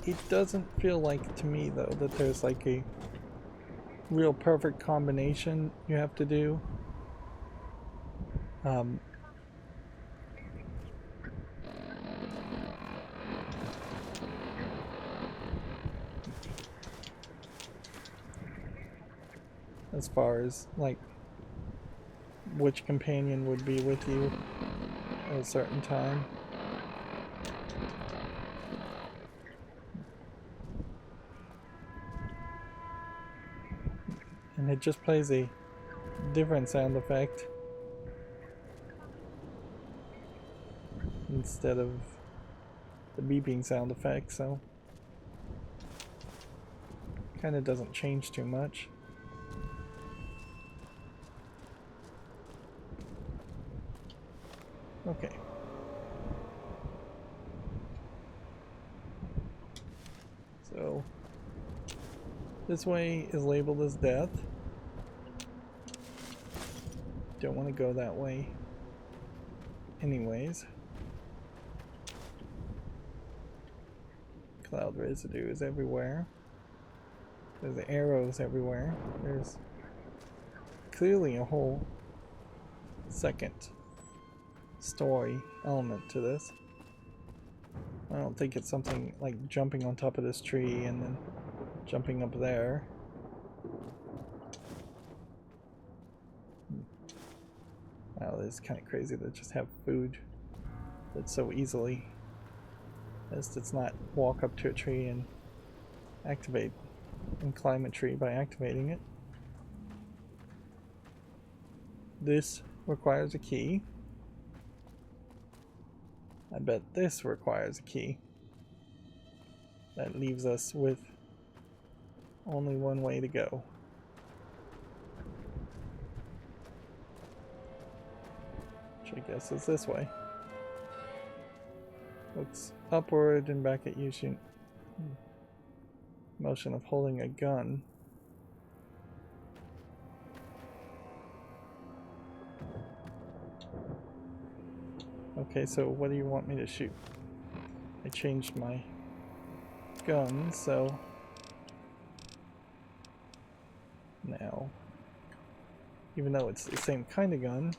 It doesn't feel like to me though that there's like a real perfect combination you have to do. As far as like which companion would be with you at a certain time. And it just plays a different sound effect instead of the beeping sound effect, so kind of doesn't change too much. Okay. So this way is labeled as death. don't want to go that way anyways. Cloud residue is everywhere. There's arrows everywhere. There's clearly a whole second story element to this. I don't think it's something like jumping on top of this tree and then jumping up there. Wow, it's kind of crazy to just have food that's so easily. It's not walk up to a tree and activate and climb a tree by activating it. This requires a key. I bet this requires a key. That leaves us with only one way to go. Which I guess is this way. Looks upward and back at you. Shoot. Motion of holding a gun. Okay, so what do you want me to shoot? I changed my gun, so now, even though it's the same kind of gun,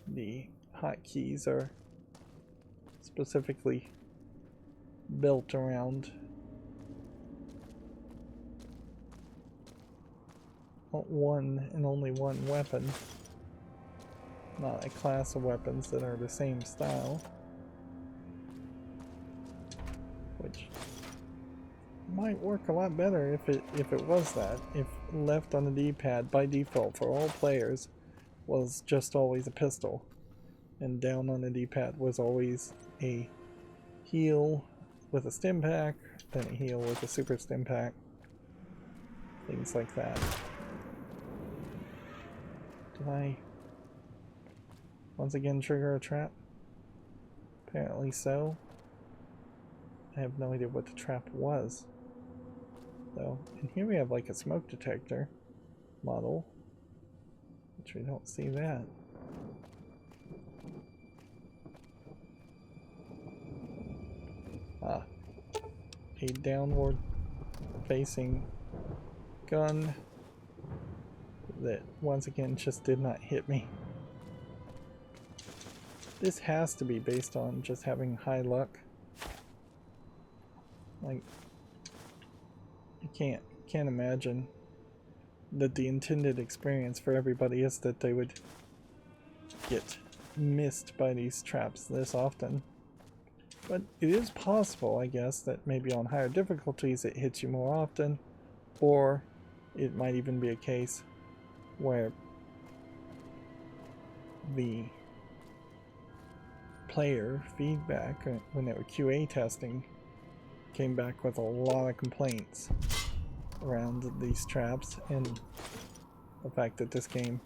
the hotkeys are specifically built around one and only one weapon, not a class of weapons that are the same style, which might work a lot better if it was that. If left on the D-pad by default for all players was just always a pistol, and down on the D-pad was always a heal with a stim pack, then a heal with a super stim pack, things like that. Did I once again trigger a trap? Apparently so. I have no idea what the trap was, though. And here we have like a smoke detector model, which we don't see that. Ah, a downward facing gun that once again just did not hit me. This has to be based on just having high luck. Like, you can't imagine that the intended experience for everybody is that they would get missed by these traps this often. But it is possible, I guess, that maybe on higher difficulties it hits you more often, or it might even be a case where the player feedback when they were QA testing came back with a lot of complaints around these traps, and the fact that this game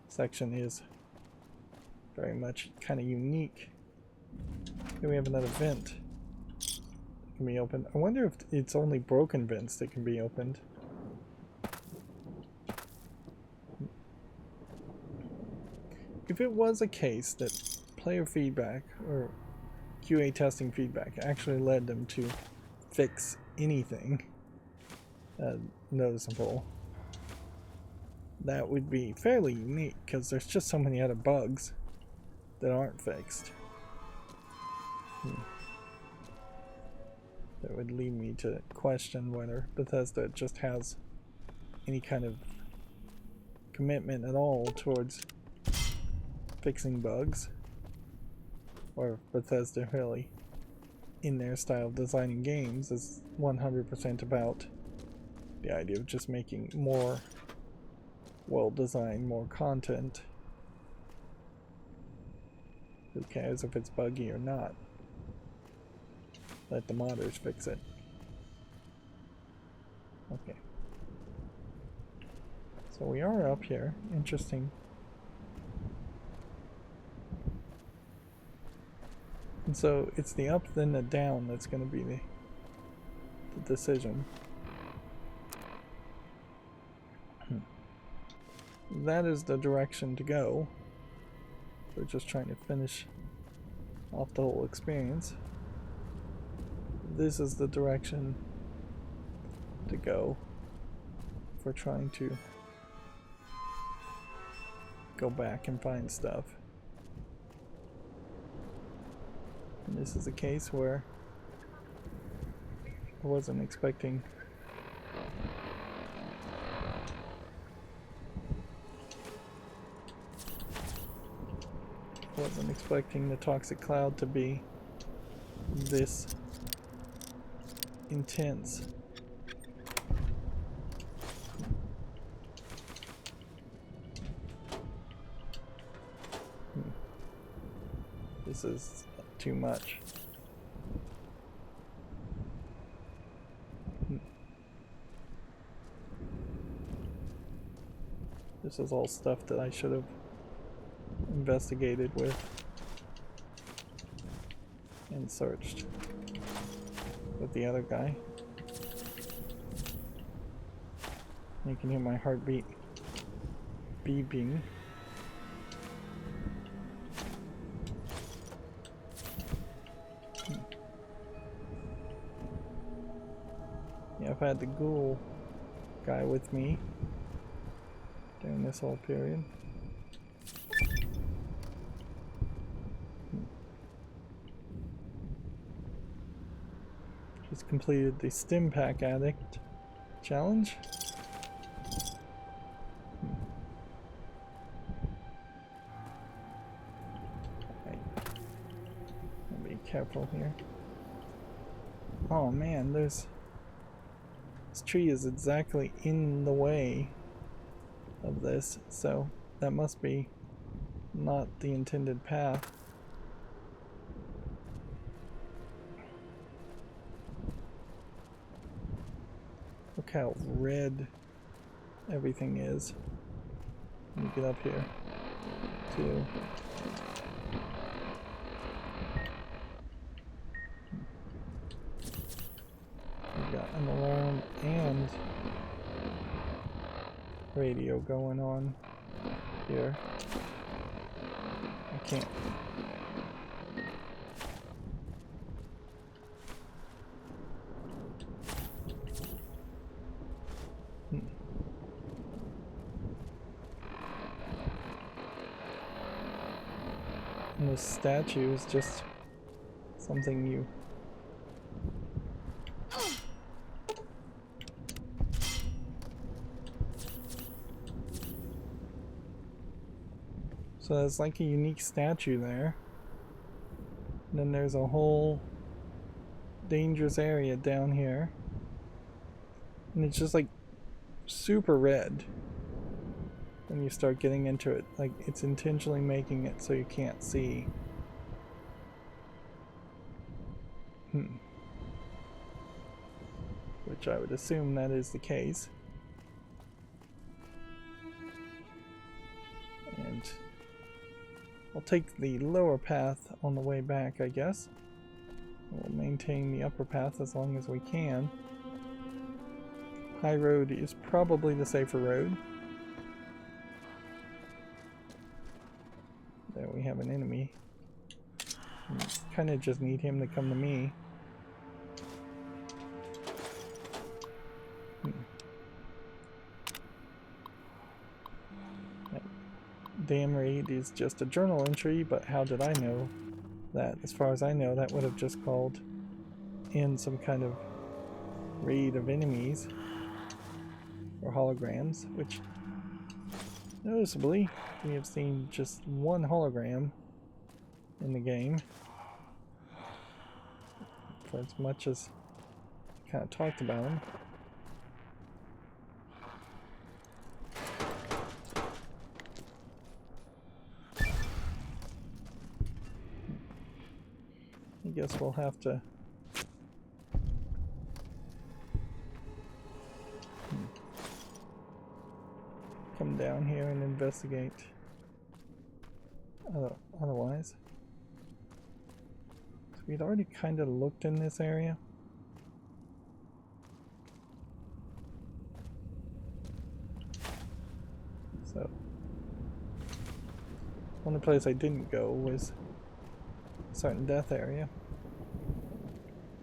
section is very much kind of unique. Here we have another vent that can be opened. I wonder if it's only broken vents that can be opened. If it was a case that player feedback or QA testing feedback actually led them to fix anything noticeable, that would be fairly unique, because there's just so many other bugs that aren't fixed. That would lead me to question whether Bethesda just has any kind of commitment at all towards fixing bugs, or Bethesda really, in their style of designing games, is 100% about the idea of just making more well-designed, more content. Who cares if it's buggy or not? Let the modders fix it. Okay. So we are up here. Interesting. And so it's the up then the down that's going to be the decision. that is the direction to go. We're just trying to finish off the whole experience. This is the direction to go if we're trying to go back and find stuff. And this is a case where I wasn't expecting the toxic cloud to be this intense. This is too much. This is all stuff that I should have investigated with and searched with the other guy. You can hear my heartbeat beeping. Yeah, I've had the ghoul guy with me during this whole period. Just completed the Stim Pack Addict challenge. Right. I'll be careful here. Oh man, this tree is exactly in the way of this, so that must be not the intended path. Look how red everything is. Let me get up here too. We've got an alarm and radio going on here. I can't. And this statue is just something you so there's like a unique statue there. And then there's a whole dangerous area down here. And it's just like super red when you start getting into it. Like it's intentionally making it so you can't see. Which I would assume that is the case. And I'll take the lower path on the way back, I guess. We'll maintain the upper path as long as we can. High road is probably the safer road. There we have an enemy. Kind of just need him to come to me. That damn raid is just a journal entry, but how did I know that? As far as I know, that would have just called in some kind of raid of enemies or holograms, which noticeably we have seen just one hologram in the game, for as much as I kind of talked about him. I guess we'll have to come down here and investigate otherwise. So we'd already kind of looked in this area. So Only place I didn't go was certain death area.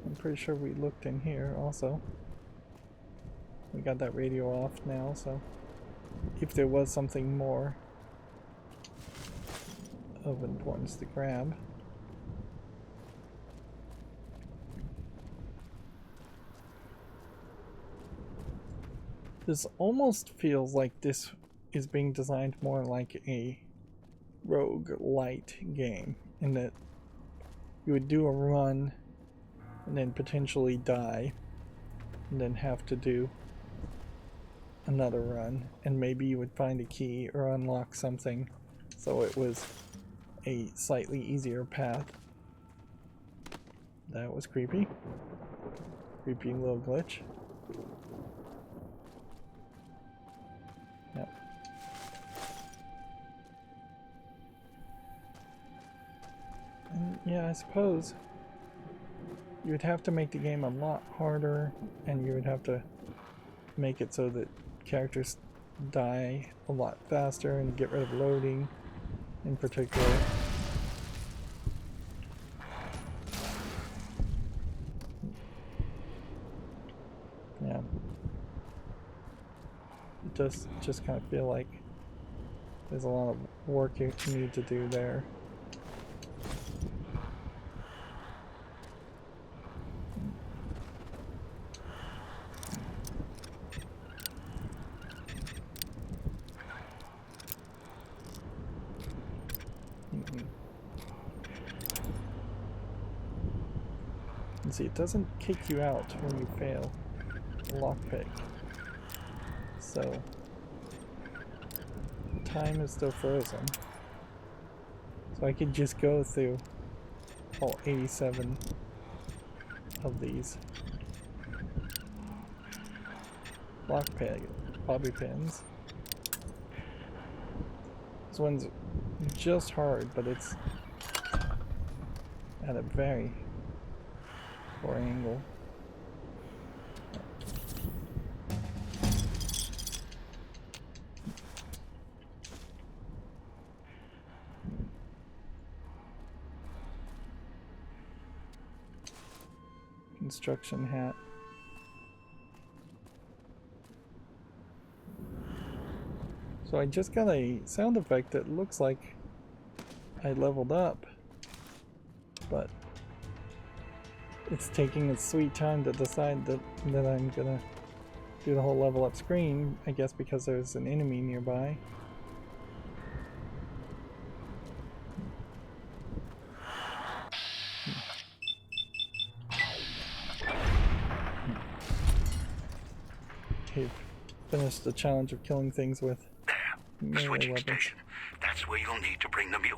I'm pretty sure we looked in here also. We got that radio off now, so if there was something more of importance to grab. This almost feels like this is being designed more like a roguelite game, in that you would do a run and then potentially die and then have to do another run, and maybe you would find a key or unlock something, so it was a slightly easier path. That was creepy. Creepy little glitch. Yep. And yeah, I suppose you would have to make the game a lot harder, and you would have to make it so that characters die a lot faster and get rid of loading in particular. Yeah. It does just kind of feel like there's a lot of work you need to do there. And see, it doesn't kick you out when you fail a lockpick. So time is still frozen. So I could just go through all 87 of these lockpick bobby pins. This one's just hard, but it's at a very poor angle. Construction hat. So I just got a sound effect that looks like I leveled up, but it's taking its sweet time to decide that I'm gonna do the whole level up screen, I guess because there's an enemy nearby. Okay, finished the challenge of killing things with melee Switching weapons. station. That's where you'll need to bring the mute.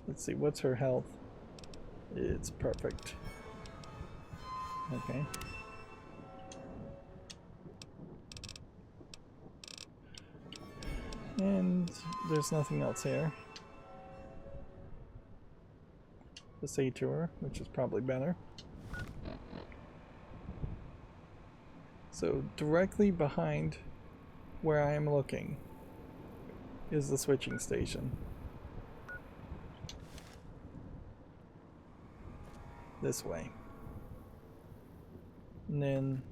Let's see, what's her health? It's perfect. Okay. And there's nothing else here to say to her, which is probably better. So directly behind where I am looking is the switching station. This way. And then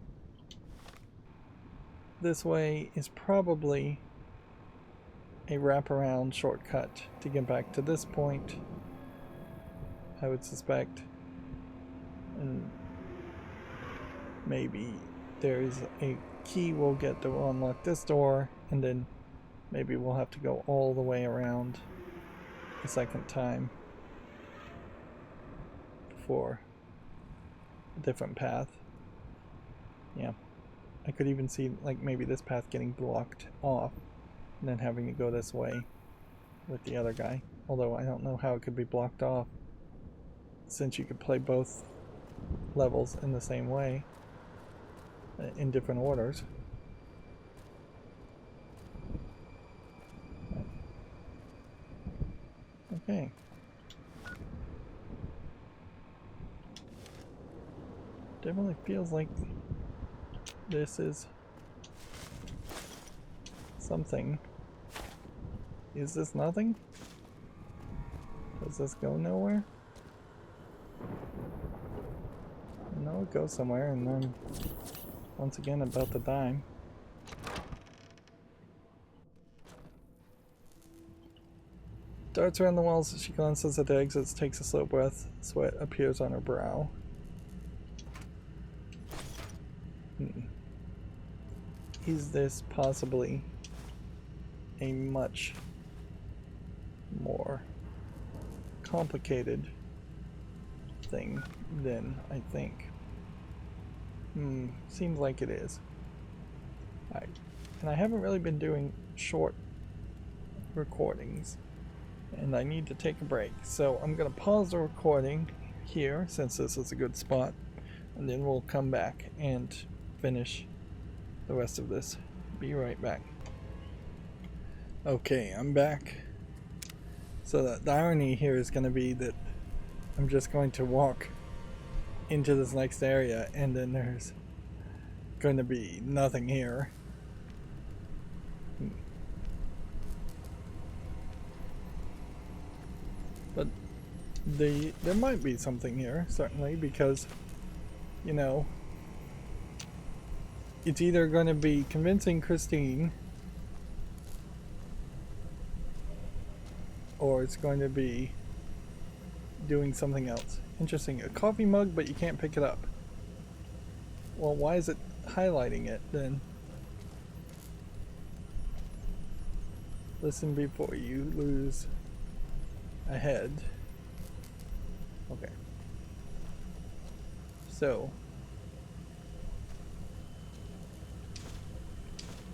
this way is probably a wraparound shortcut to get back to this point, I would suspect. And maybe there's a key we'll get to unlock this door, and then maybe we'll have to go all the way around a second time for a different path. Yeah. I could even see like maybe this path getting blocked off and then having to go this way with the other guy. Although I don't know how it could be blocked off, since you could play both levels in the same way, in different orders. Okay. Definitely feels like this is something. Is this nothing? Does this go nowhere? No, it goes somewhere, and then once again about to die. Darts around the walls as she glances at the exits, takes a slow breath. Sweat appears on her brow. Is this possibly a much more complicated thing than I think? Seems like it is. Alright. And I haven't really been doing short recordings, and I need to take a break. So I'm going to pause the recording here, since this is a good spot, and then we'll come back and finish the rest of this. Be right back. Okay, I'm back. So the irony here is going to be that I'm just going to walk into this next area, and then there's going to be nothing here. But there might be something here, certainly, because, you know, it's either going to be convincing Christine, or it's going to be doing something else. Interesting. A coffee mug, but you can't pick it up. Well, why is it highlighting it then? Listen before you lose a head. Okay. So,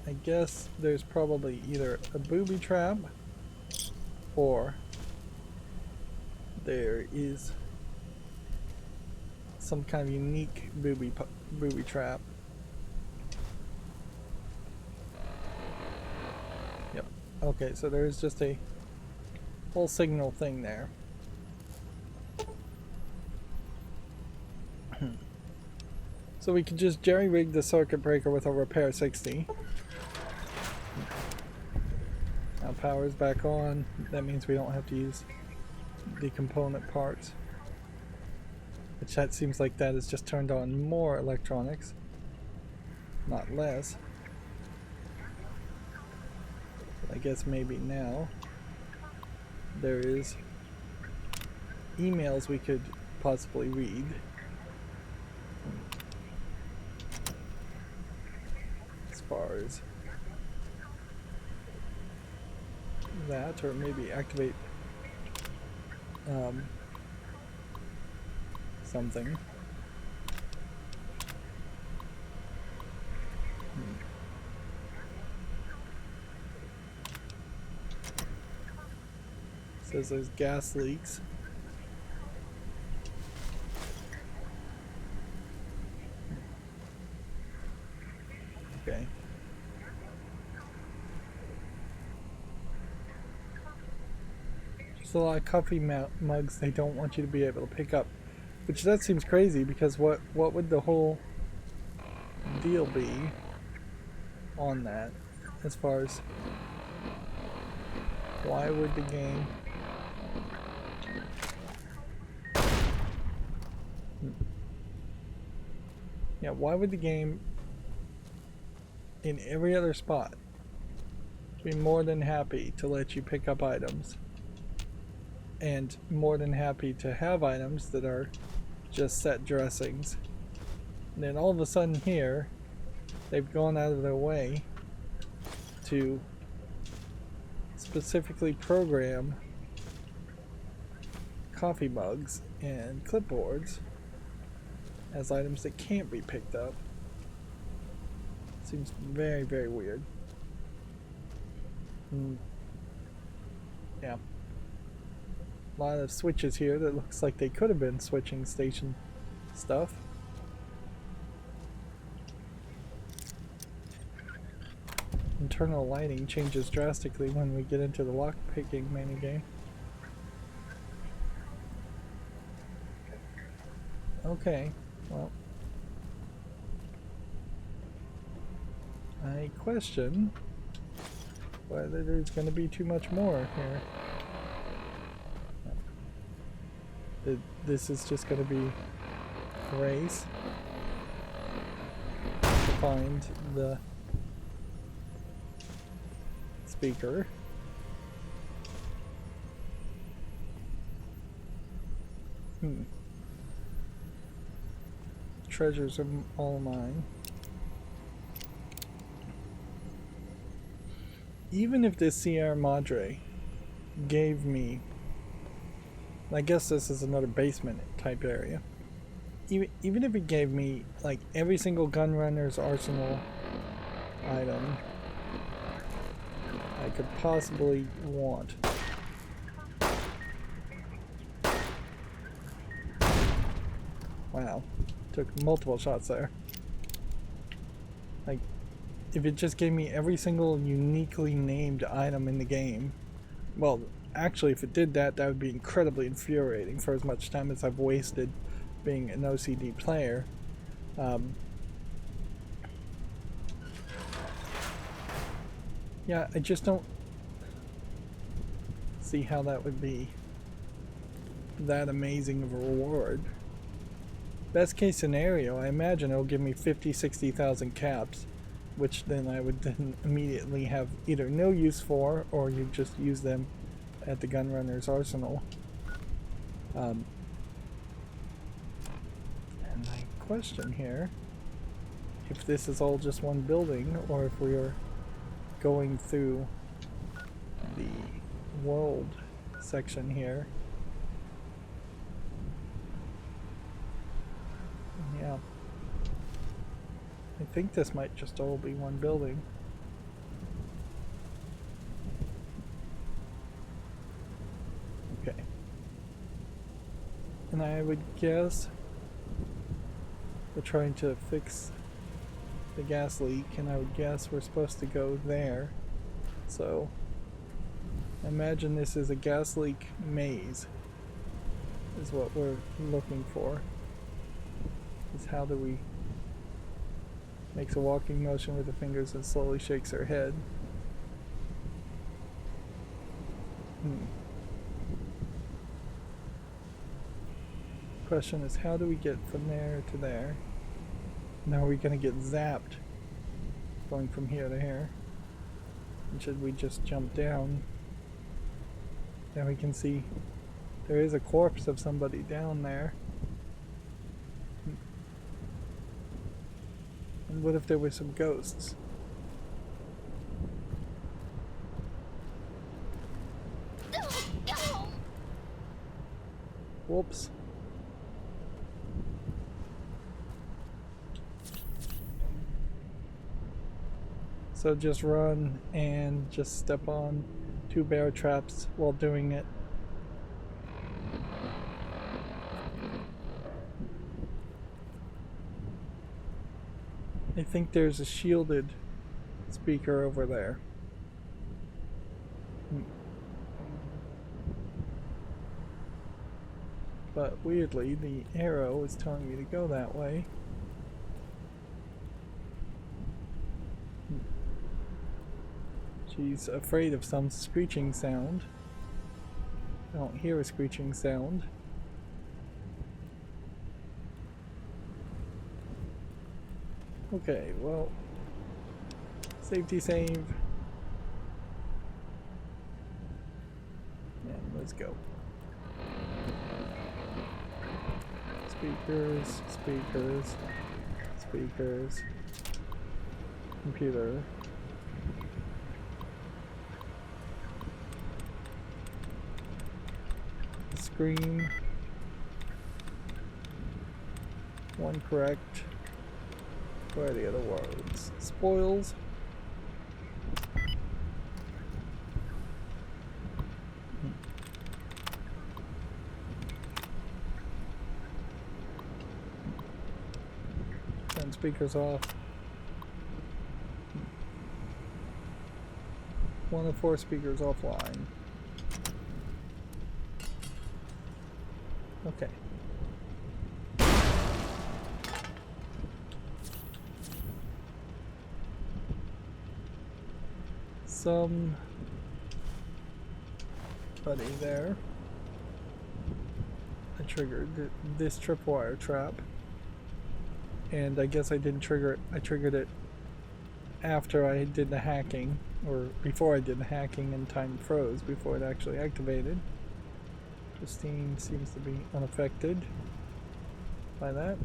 I guess there's probably either a booby trap, or there is some kind of unique booby trap. Yep. Okay, so there's just a whole signal thing there. So we could just jerry-rig the circuit breaker with a repair 60. Now power's back on. That means we don't have to use the component parts. Which that seems like that has just turned on more electronics, not less. I guess maybe now there is emails we could possibly read. As far as that, or maybe activate something. Says there's gas leaks. Okay. Just a lot of coffee mugs they don't want you to be able to pick up. Which that seems crazy, because what would the whole deal be on that, as far as why would the game why would the game in every other spot be more than happy to let you pick up items, and more than happy to have items that are just set dressings, and then all of a sudden here they've gone out of their way to specifically program coffee mugs and clipboards as items that can't be picked up. Seems very, very weird. Yeah. A lot of switches here that looks like they could have been switching station stuff. Internal lighting changes drastically when we get into the lock-picking minigame. Okay, well, I question whether there's going to be too much more here. This is just going to be a race to find the speaker. Treasures are all mine. Even if this Sierra Madre gave me, I guess this is another basement type area. Even if it gave me like every single gunrunner's arsenal item I could possibly want. Wow, took multiple shots there. Like, if it just gave me every single uniquely named item in the game, well, actually, if it did that, that would be incredibly infuriating for as much time as I've wasted being an OCD player. Yeah, I just don't see how that would be that amazing of a reward. Best case scenario, I imagine it'll give me 50,000-60,000 caps, which then I would then immediately have either no use for, or you just use them at the gunrunner's arsenal. And my question here, if this is all just one building, or if we are going through the world section here. Yeah. I think this might just all be one building. Okay. And I would guess we're trying to fix the gas leak, and I would guess we're supposed to go there. So I imagine this is a gas leak maze is what we're looking for. Is how do we makes a walking motion with the fingers and slowly shakes her head. Question is, how do we get from there to there? Now are we gonna get zapped going from here to here? And should we just jump down? Now we can see there is a corpse of somebody down there. And what if there were some ghosts? Whoops. So just run and just step on 2 bear traps while doing it. I think there's a shielded speaker over there. But weirdly, the arrow is telling me to go that way. She's afraid of some screeching sound. I don't hear a screeching sound. Okay, well, safety save. And let's go. Speakers, speakers, speakers, computer. Screen. 1 correct. What are the other words? Spoils. Turn speakers off. 1 of 4 speakers offline. Okay. somebody there. I triggered this tripwire trap. And I guess I didn't trigger it. I triggered it after I did the hacking, or before I did the hacking, and time froze before it actually activated. Christine seems to be unaffected by that.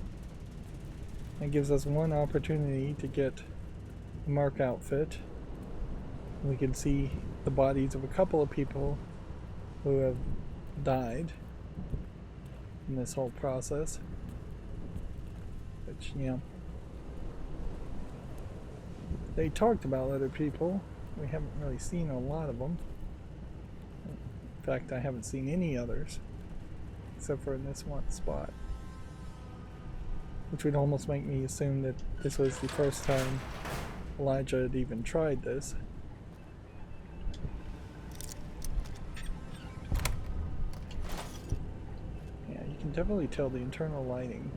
It gives us one opportunity to get a Mark outfit. We can see the bodies of a couple of people who have died in this whole process. Which, you know, they talked about other people. We haven't really seen a lot of them. In fact, I haven't seen any others except for in this one spot, which would almost make me assume that this was the first time Elijah had even tried this. Yeah, you can definitely tell the internal lighting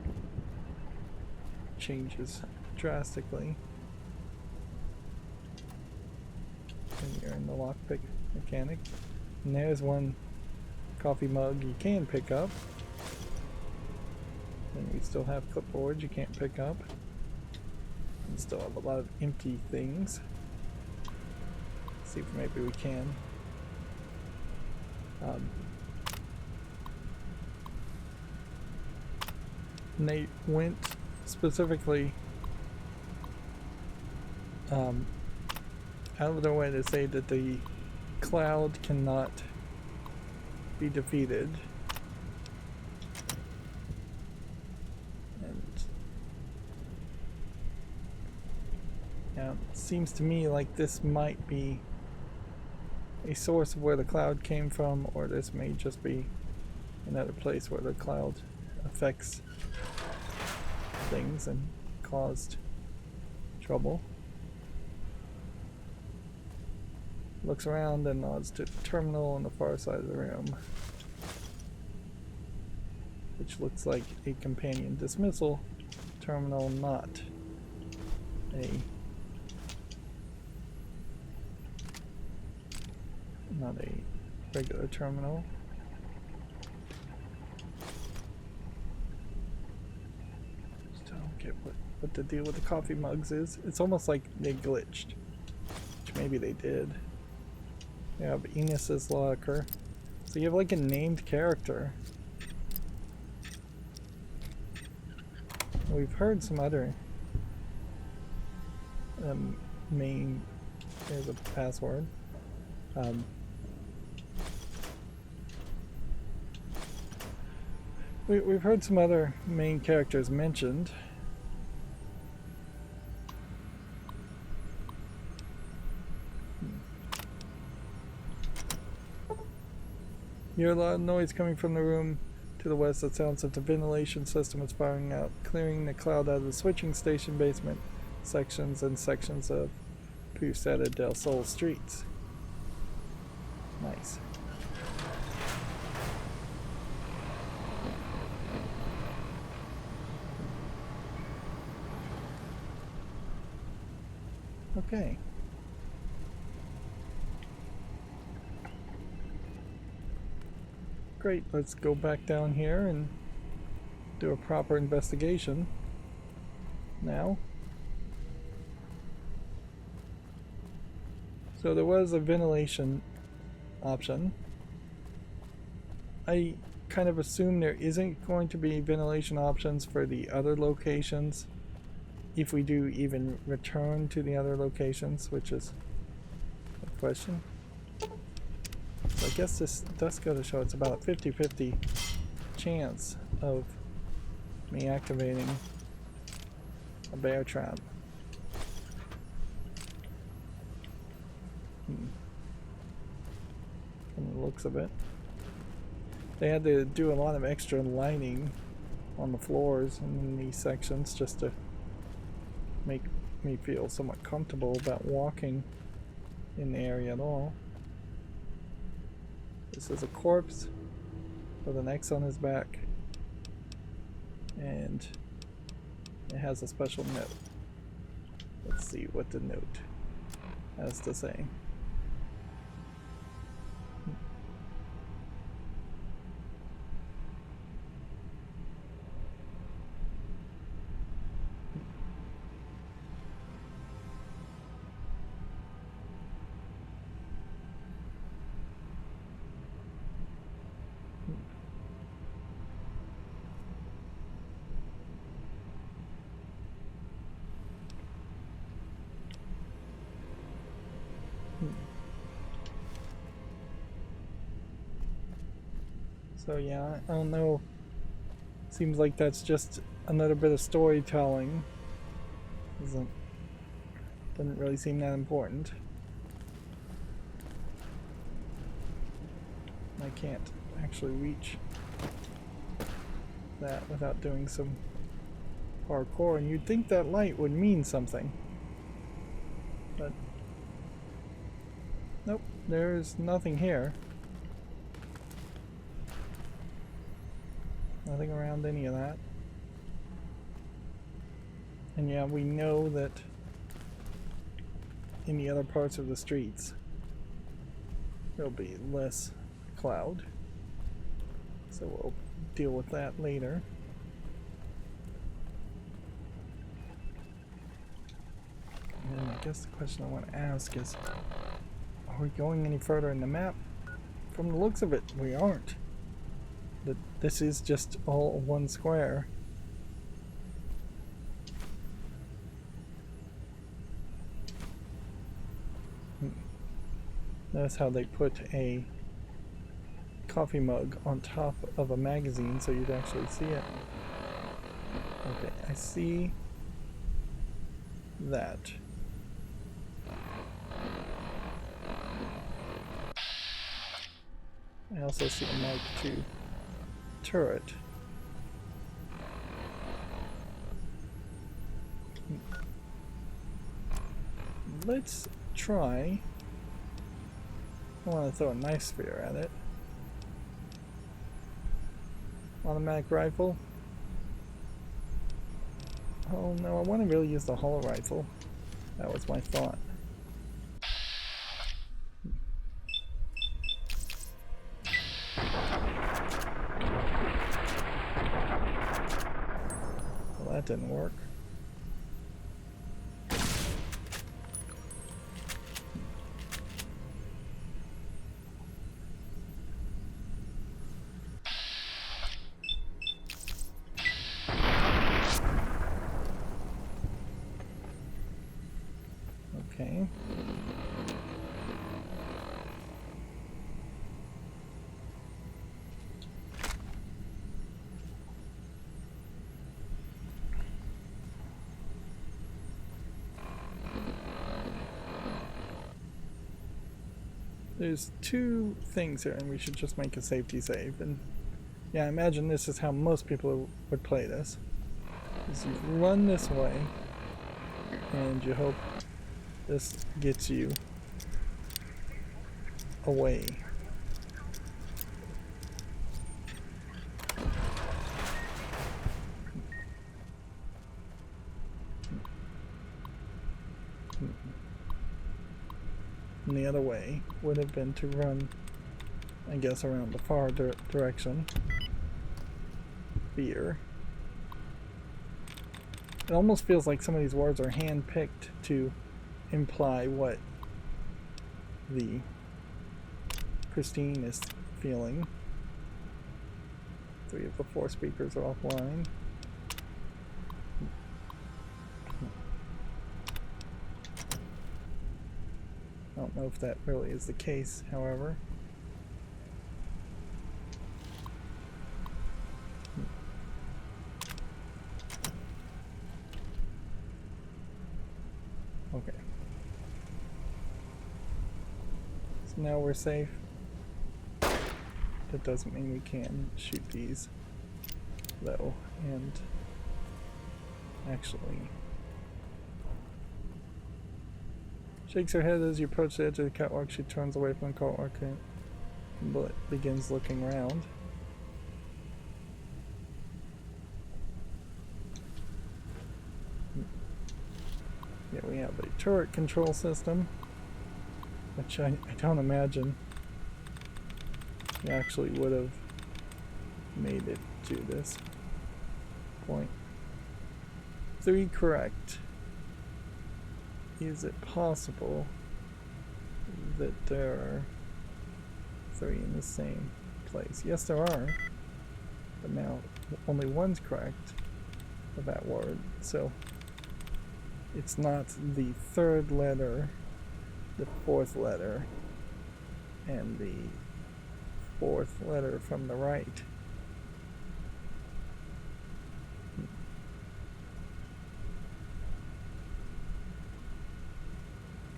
changes drastically when you're in the lockpick mechanic. And there's one coffee mug you can pick up. And we still have clipboards you can't pick up. And still have a lot of empty things. Let's see if maybe we can. And they went specifically out of their way to say that the cloud cannot be defeated, and yeah, it seems to me like this might be a source of where the cloud came from, or this may just be another place where the cloud affects things and caused trouble. Looks around and nods to the terminal on the far side of the room, which looks like a companion dismissal terminal, not a regular terminal. Get what the deal with the coffee mugs is. It's almost like they glitched, which maybe they did. You have Enos's locker, so you have like a named character. We've heard some other main. There's a password. We've heard some other main characters mentioned. You hear a lot of noise coming from the room to the west. That sounds like the ventilation system is firing out, clearing the cloud out of the switching station basement sections and sections of Puseta del Sol streets. Nice. Okay. Great, let's go back down here and do a proper investigation now. So there was a ventilation option. I kind of assume there isn't going to be ventilation options for the other locations if we do even return to the other locations, which is a question. So I guess this does go to show it's about a 50-50 chance of me activating a bear trap. From the looks of it. They had to do a lot of extra lighting on the floors and in these sections just to make me feel somewhat comfortable about walking in the area at all. This is a corpse with an X on his back, and it has a special note. Let's see what the note has to say. So yeah, I don't know. Seems like that's just another bit of storytelling. Doesn't really seem that important. I can't actually reach that without doing some parkour, and you'd think that light would mean something. But nope, there's nothing here. Nothing around any of that. And yeah, we know that in the other parts of the streets there'll be less cloud. So we'll deal with that later. And I guess the question I want to ask is, are we going any further in the map? From the looks of it, we aren't. This is just all one square. Notice how they put a coffee mug on top of a magazine so you'd actually see it. Okay, I see that. I also see a Mark II turret. Let's try. I want to throw a knife spear at it. Automatic rifle. Oh no, I want to really use the hollow rifle. That was my thought. Well, that didn't work. Okay. There's two things here, and we should just make a safety save. And yeah, I imagine this is how most people would play this. Is you run this way, and you hope this gets you away. And the other way would have been to run, I guess, around the far direction. Fear. It almost feels like some of these words are hand-picked to imply what the Christine is feeling. 3 of the 4 speakers are offline. I don't know if that really is the case, however. Okay. So now we're safe. That doesn't mean we can shoot these, though, and actually shakes her head as you approach the edge of the catwalk. She turns away from the catwalk and begins looking around. Yeah, we have a turret control system, which I don't imagine we actually would have made it to this point. 3 correct. Is it possible that there are 3 in the same place? Yes, there are. But now only 1's correct for that word. So it's not the 3rd letter, the 4th letter, and the fourth letter from the right.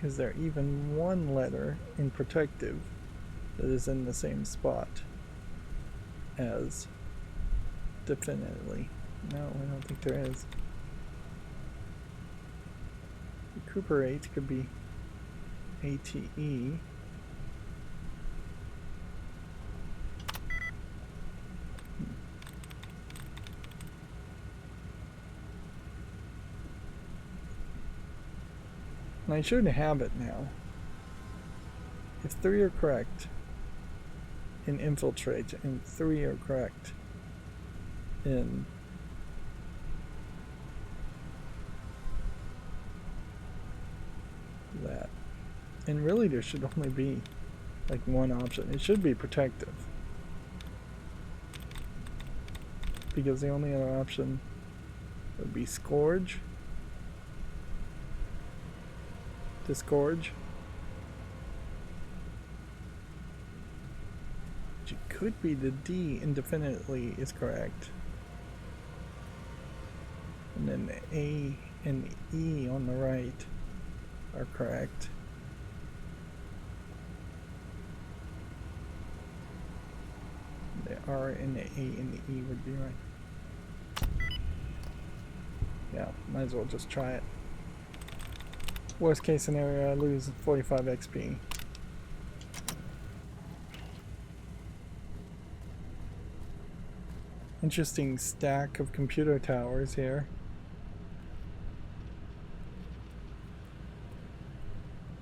Is there even one letter in protective that is in the same spot as definitely? No, I don't think there is. Recuperate could be ATE. And I should have it now. If 3 are correct in infiltrate and 3 are correct in that. And really there should only be like one option. It should be protective. Because the only other option would be scourge. Disgorge. Which it could be the D indefinitely is correct. And then the A and the E on the right are correct. The R and the A and the E would be right. Yeah, might as well just try it. Worst case scenario, I lose 45 XP. Interesting stack of computer towers here.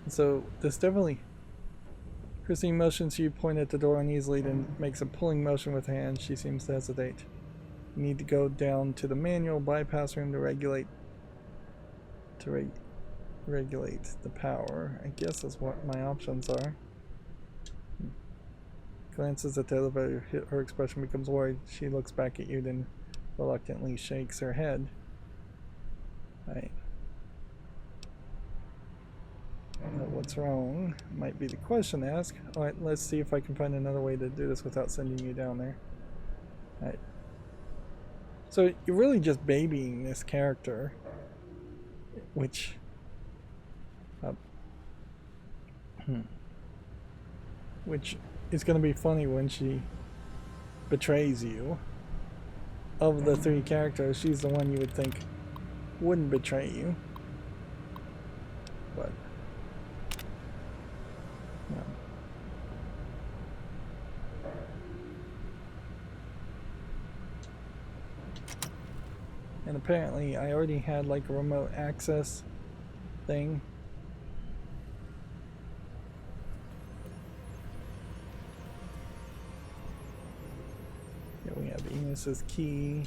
So this definitely... Christine motions you, point at the door uneasily, then makes a pulling motion with her hand. She seems to hesitate. You need to go down to the manual bypass room to regulate the power. I guess is what my options are. Glances at the elevator, her expression becomes worried. She looks back at you, then reluctantly shakes her head. Right. What's wrong? Might be the question to ask. Alright, let's see if I can find another way to do this without sending you down there. Alright. So you're really just babying this character, which which is going to be funny when she betrays you. Of the 3 characters, she's the one you would think wouldn't betray you. But no. And apparently I already had like a remote access thing. Here we have Enos's key,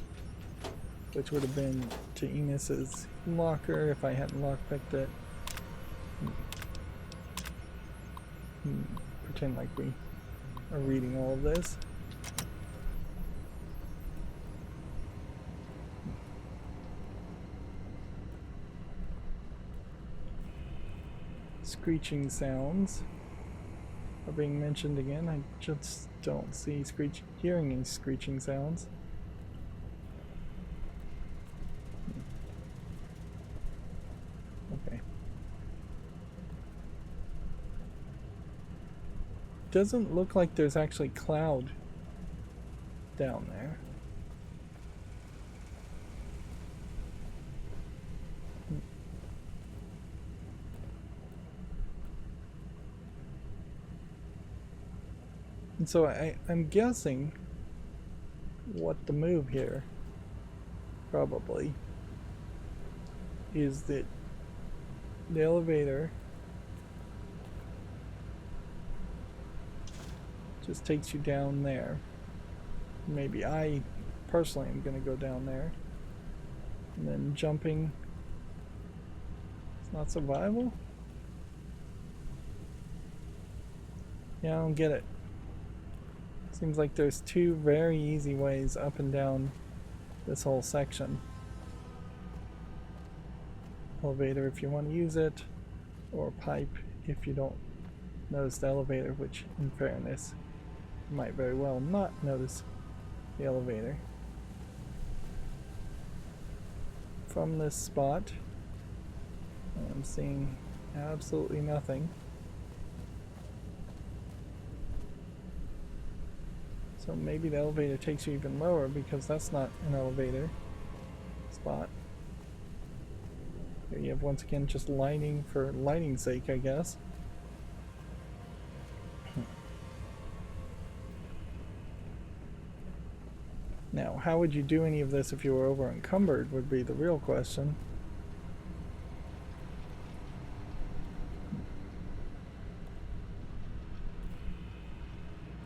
which would have been to Enos's locker if I hadn't lockpicked it. Pretend like we are reading all of this. Screeching sounds are being mentioned again. I just don't see hearing any screeching sounds. Okay. Doesn't look like there's actually cloud down there. And so I'm guessing what the move here probably is that the elevator just takes you down there. Maybe I personally am going to go down there. And then jumping. It's not survival? Yeah, I don't get it. Seems like there's 2 very easy ways up and down this whole section. Elevator if you want to use it, or pipe if you don't notice the elevator, which in fairness might very well not notice the elevator. From this spot, I'm seeing absolutely nothing. So maybe the elevator takes you even lower because that's not an elevator spot. Here you have once again just lighting for lighting's sake, I guess. Now, how would you do any of this if you were over encumbered would be the real question.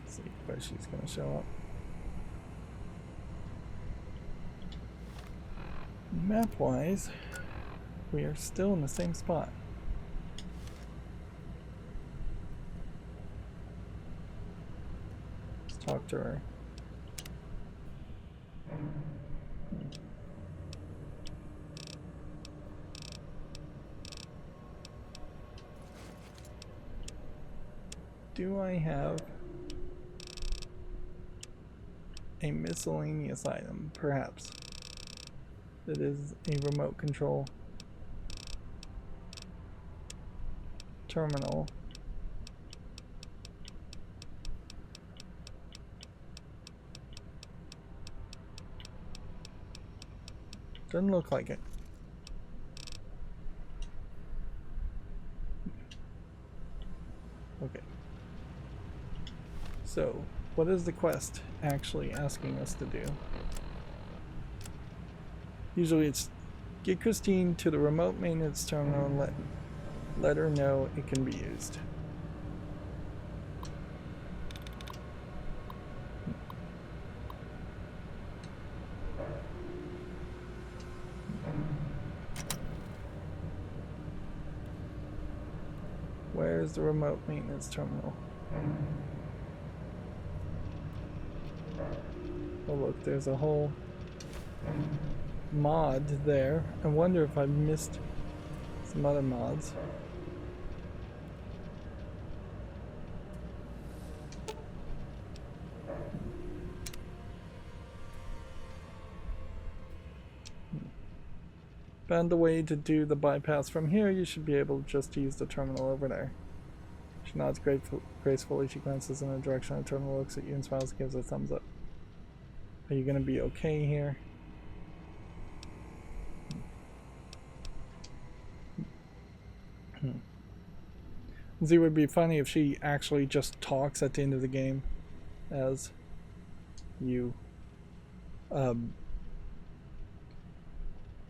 Let's see where she's going to show up. Map-wise, we are still in the same spot. Let's talk to her. Do I have a miscellaneous item, perhaps, that is a remote control terminal? Doesn't look like it. Okay. So, what is the quest actually asking us to do? Usually it's get Christine to the remote maintenance terminal and let her know it can be used. Where's the remote maintenance terminal? Oh look, there's a whole mod there. I wonder if I missed some other mods. Found a way to do the bypass from here. You should be able just to use the terminal over there. She nods gracefully. She glances in the direction of the terminal, looks at you and smiles, gives a thumbs up. Are you gonna be okay here? See, it would be funny if she actually just talks at the end of the game as you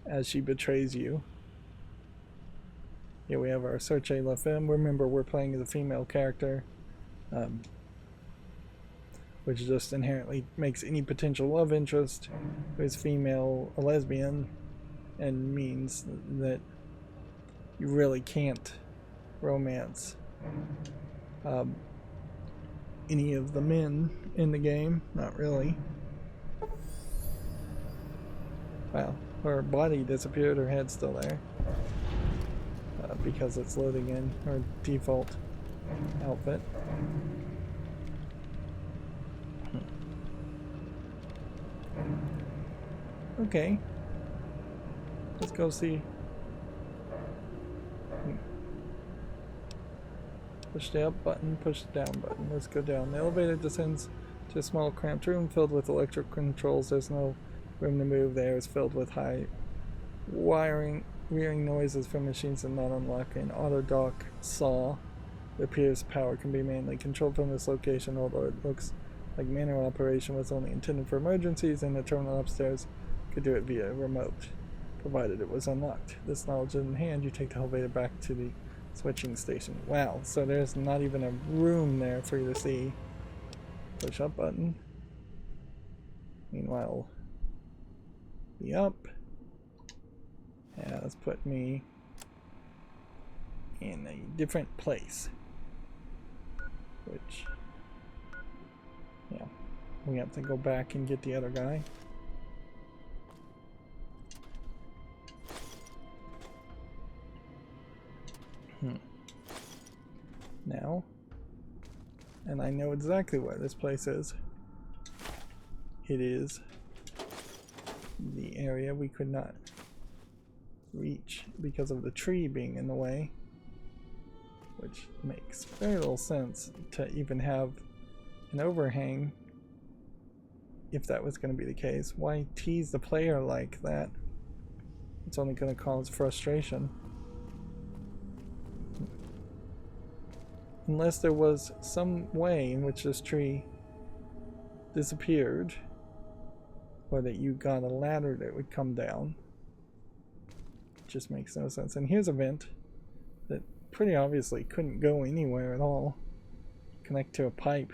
as she betrays you. Here we have our Search La Femme. Remember, we're playing as a female character, which just inherently makes any potential love interest who is female a lesbian, and means that you really can't romance any of the men in the game. Not really. Wow, her body disappeared, her head's still there. Because it's loading in her default outfit. Okay. Let's go see. Push the up button, push the down button. Let's go down. The elevator descends to a small cramped room filled with electric controls. There's no room to move. The air is filled with high rearing noises from machines that not unlock. An auto dock saw. It appears power can be manually controlled from this location, although it looks like manual operation was only intended for emergencies, and the terminal upstairs could do it via remote, provided it was unlocked. This knowledge in hand, you take the elevator back to the switching station. Wow, so there's not even a room there for you to see. Push up button. Meanwhile, the up has put me in a different place, which, yeah, we have to go back and get the other guy. Now, And I know exactly where this place is. It is the area we could not reach because of the tree being in the way. Which makes very little sense to even have an overhang if that was going to be the case. Why tease the player like that? It's only going to cause frustration. Unless there was some way in which this tree disappeared, or that you got a ladder that would come down. It just makes no sense. And here's a vent that pretty obviously couldn't go anywhere at all. Connect to a pipe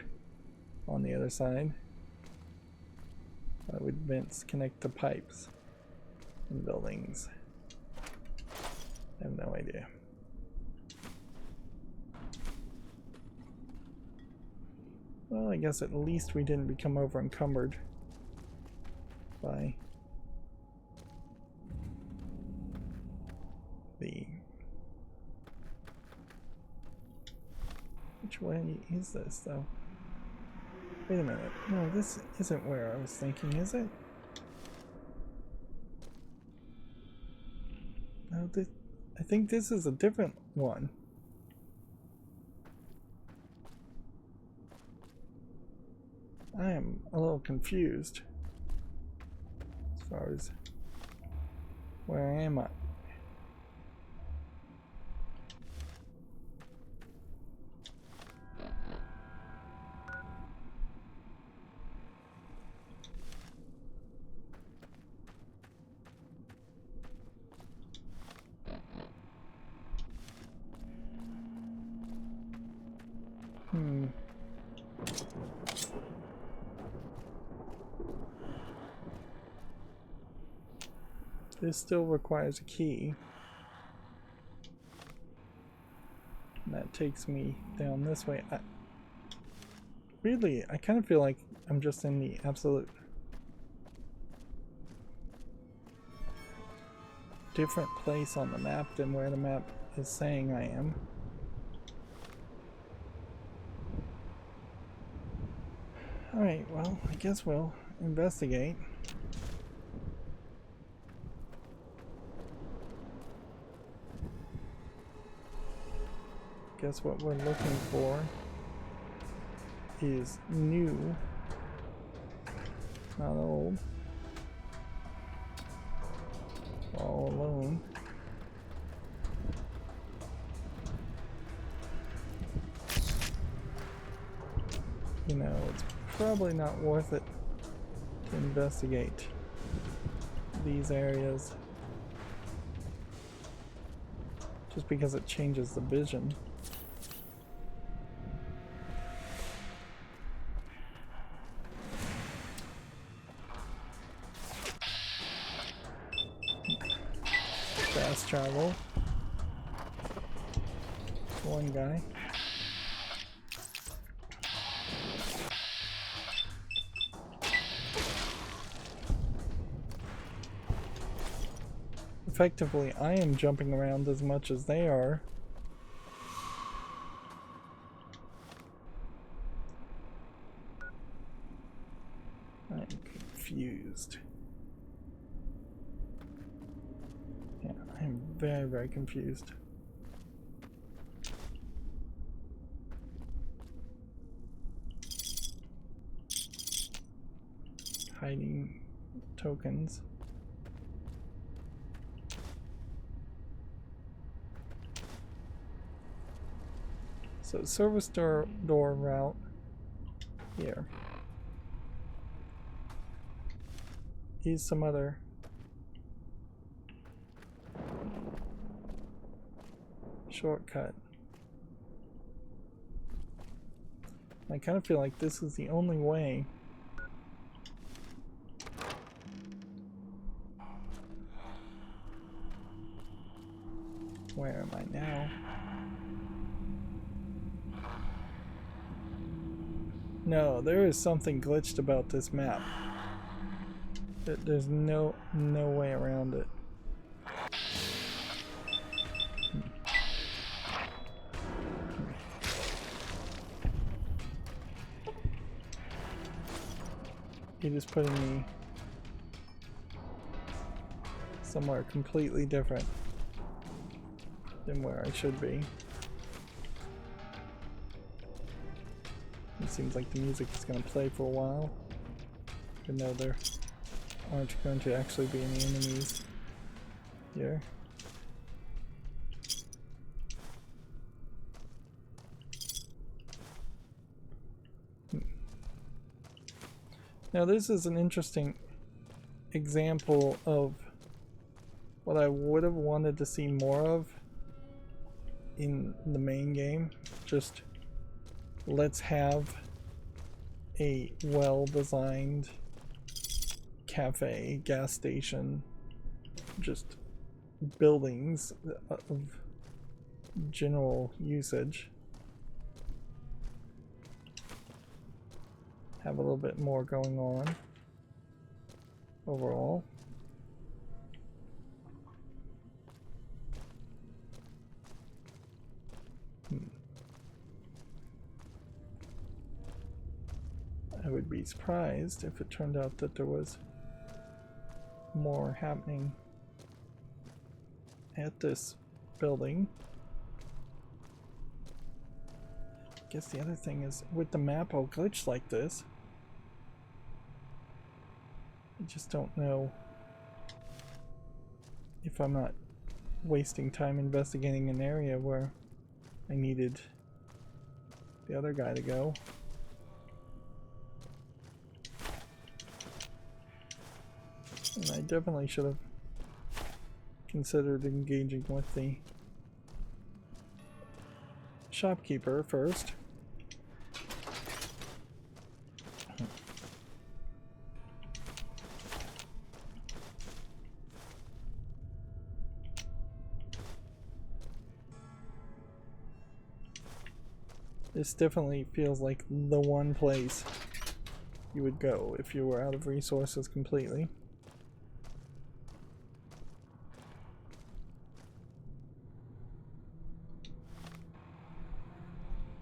on the other side. Why would vents connect to pipes in buildings? I have no idea. Well, I guess at least we didn't become over encumbered by the... Which way is this, though? Wait a minute. No, this isn't where I was thinking, is it? No, I think this is a different one. I am a little confused as far as where am I? This still requires a key. And that takes me down this way. Really, I kind of feel like I'm just in the absolute different place on the map than where the map is saying I am. Alright, well, I guess we'll investigate. Guess what we're looking for is new, not old. All alone. You know, it's probably not worth it to investigate these areas just because it changes the vision. Fast travel. One guy. Effectively, I am jumping around as much as they are. I'm confused. Yeah, I'm very, very confused. Hiding tokens. So service door route here. Use some other shortcut. I kind of feel like this is the only way. Where am I now? No, there is something glitched about this map. There's no way around it. It is putting me somewhere completely different than where I should be. It seems like the music is going to play for a while, even though there aren't going to actually be any enemies here. Now this is an interesting example of what I would have wanted to see more of in the main game. Just let's have a well-designed cafe, gas station, just buildings of general usage. Have a little bit more going on overall. I would be surprised if it turned out that there was more happening at this building. I guess the other thing is, with the map all glitched like this, I just don't know if I'm not wasting time investigating an area where I needed the other guy to go. And I definitely should have considered engaging with the shopkeeper first. This definitely feels like the one place you would go if you were out of resources completely.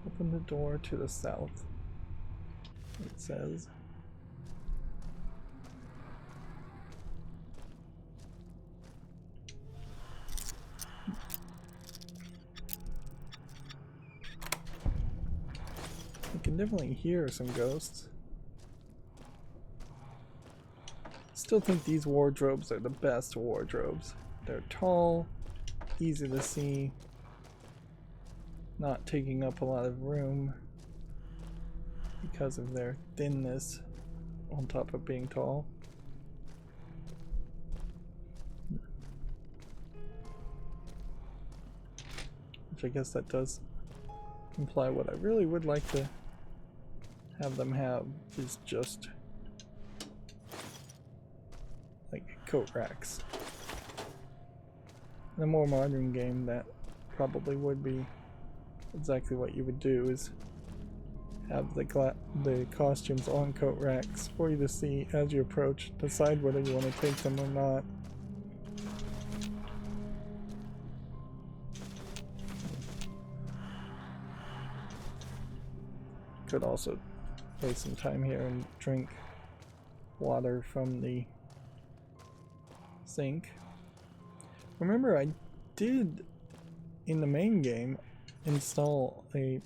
Open the door to the south, it says. You can definitely hear some ghosts. Still think these wardrobes are the best wardrobes. They're tall, easy to see, not taking up a lot of room because of their thinness on top of being tall. Which I guess that does imply what I really would like to have them have is just like coat racks. In a more modern game, that probably would be exactly what you would do, is have the costumes on coat racks for you to see as you approach, decide whether you want to take them or not. Could also waste some time here and drink water from the sink. Remember, I did in the main game install a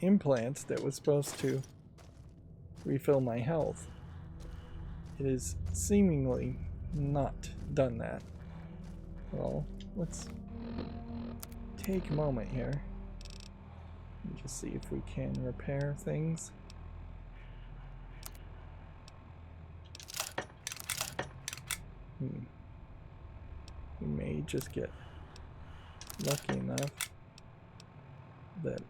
implant that was supposed to refill my health. It is seemingly not done that. Well, let's take a moment here and just see if we can repair things. We may just get lucky enough that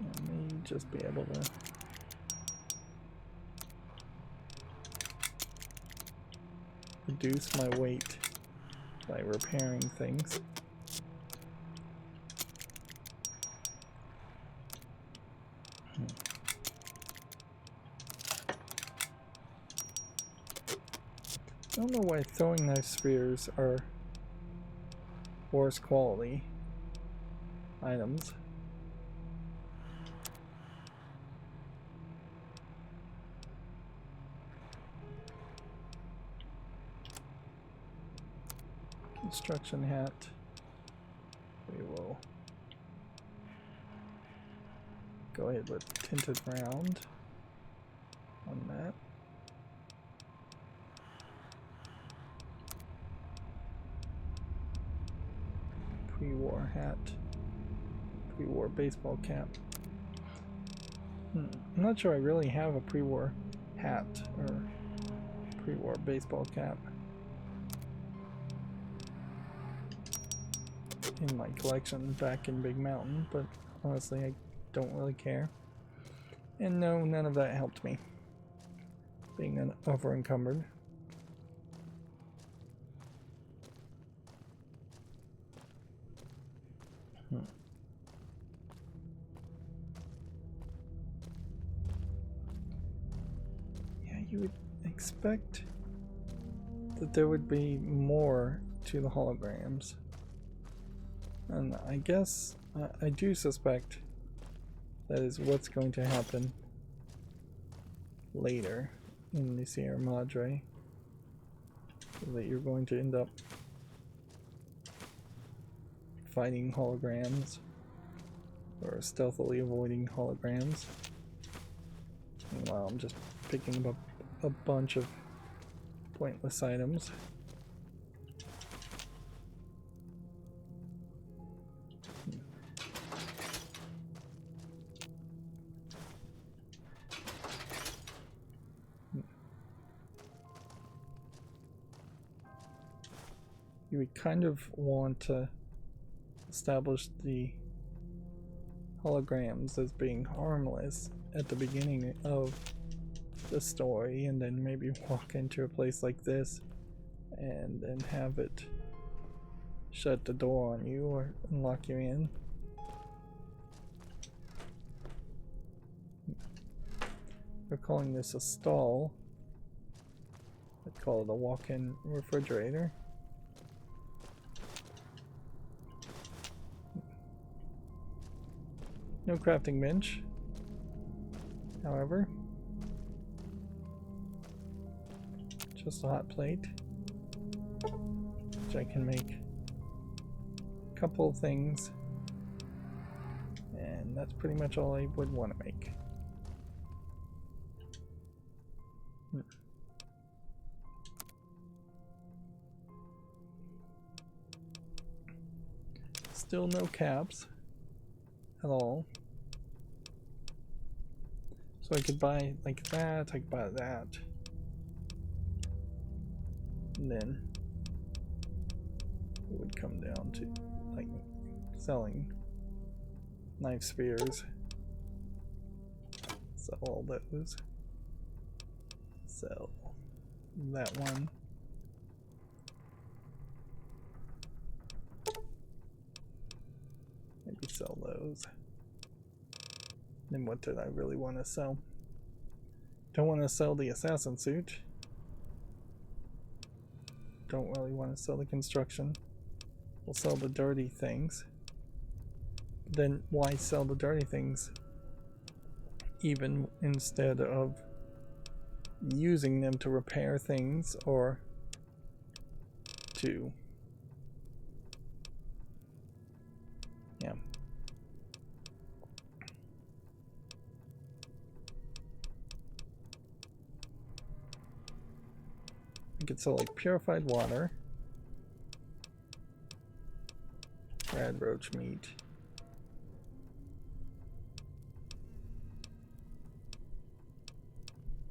I may just be able to reduce my weight by repairing things. I don't know why throwing knife spears are worse quality items. Construction hat. We will go ahead with tinted round on that. Pre-war hat. Pre-war baseball cap. I'm not sure I really have a pre-war hat or pre-war baseball cap in my collection back in Big Mountain, but honestly I don't really care. And no, none of that helped me, being over encumbered. Yeah, you would expect that there would be more to the holograms. And I guess I do suspect that is what's going to happen later in the Sierra Madre. That you're going to end up fighting holograms or stealthily avoiding holograms. Meanwhile, I'm just picking up a bunch of pointless items. You would kind of want to establish the holograms as being harmless at the beginning of the story, and then maybe walk into a place like this and then have it shut the door on you or lock you in. We're calling this a stall. I'd call it a walk-in refrigerator. No crafting bench, however. Just a hot plate, which I can make a couple of things, and that's pretty much all I would want to make. Still no caps at all. So I could buy like that, I could buy that. And then it would come down to like selling knife spears. Sell all those. Sell that one. Maybe sell those. Then what did I really want to sell? Don't want to sell the assassin suit. Don't really want to sell the construction. We'll sell the dirty things. Then why sell the dirty things? Even instead of using them to repair things or to... yeah. I could sell like purified water, rad roach meat,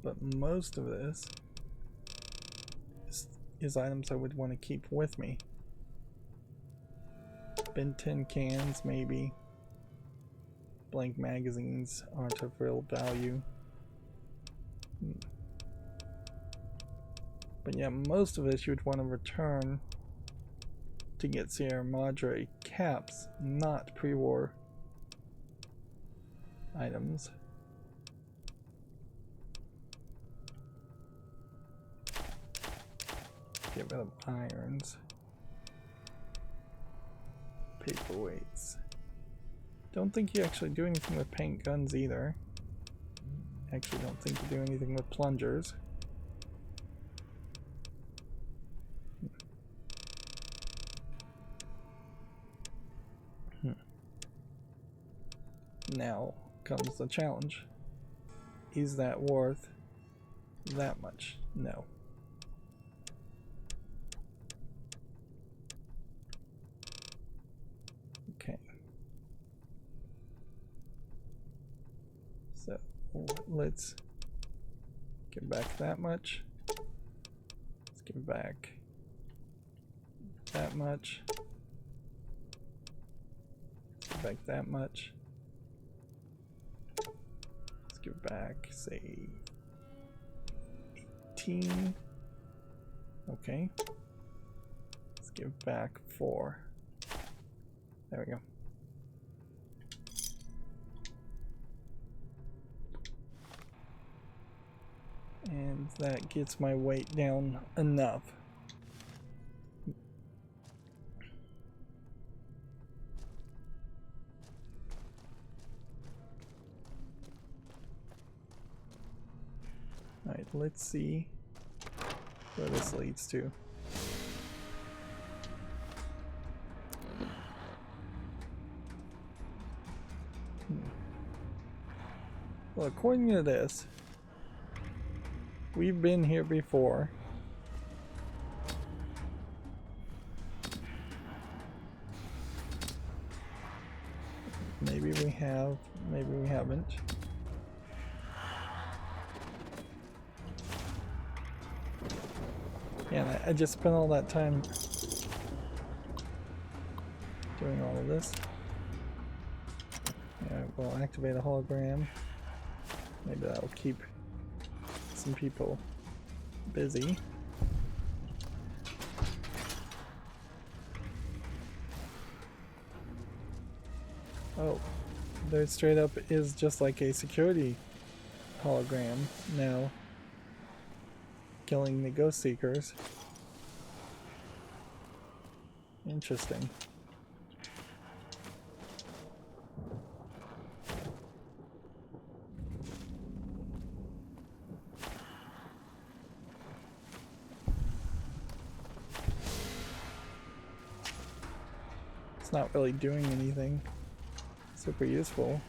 but most of this is items I would want to keep with me. Bent tin cans, maybe. Blank magazines aren't of real value. But yeah, most of this you would want to return to get Sierra Madre caps, not pre-war items. Get rid of irons. Paperweights. Don't think you actually do anything with paint guns either. Actually don't think you do anything with plungers. Now comes the challenge. Is that worth that much? No. Okay. So let's give back that much. Let's give back that much. Let's give back that much. Let's give back, say, 18. Okay. Let's give back 4. There we go. And that gets my weight down enough. Alright, let's see where this leads to. Well, according to this, we've been here before. Maybe we have, maybe we haven't. Yeah, and I just spent all that time doing all of this. Yeah, we'll activate a hologram. Maybe that'll keep some people busy. Oh, there straight up is just like a security hologram now, killing the ghost seekers. Interesting. It's not really doing anything super useful.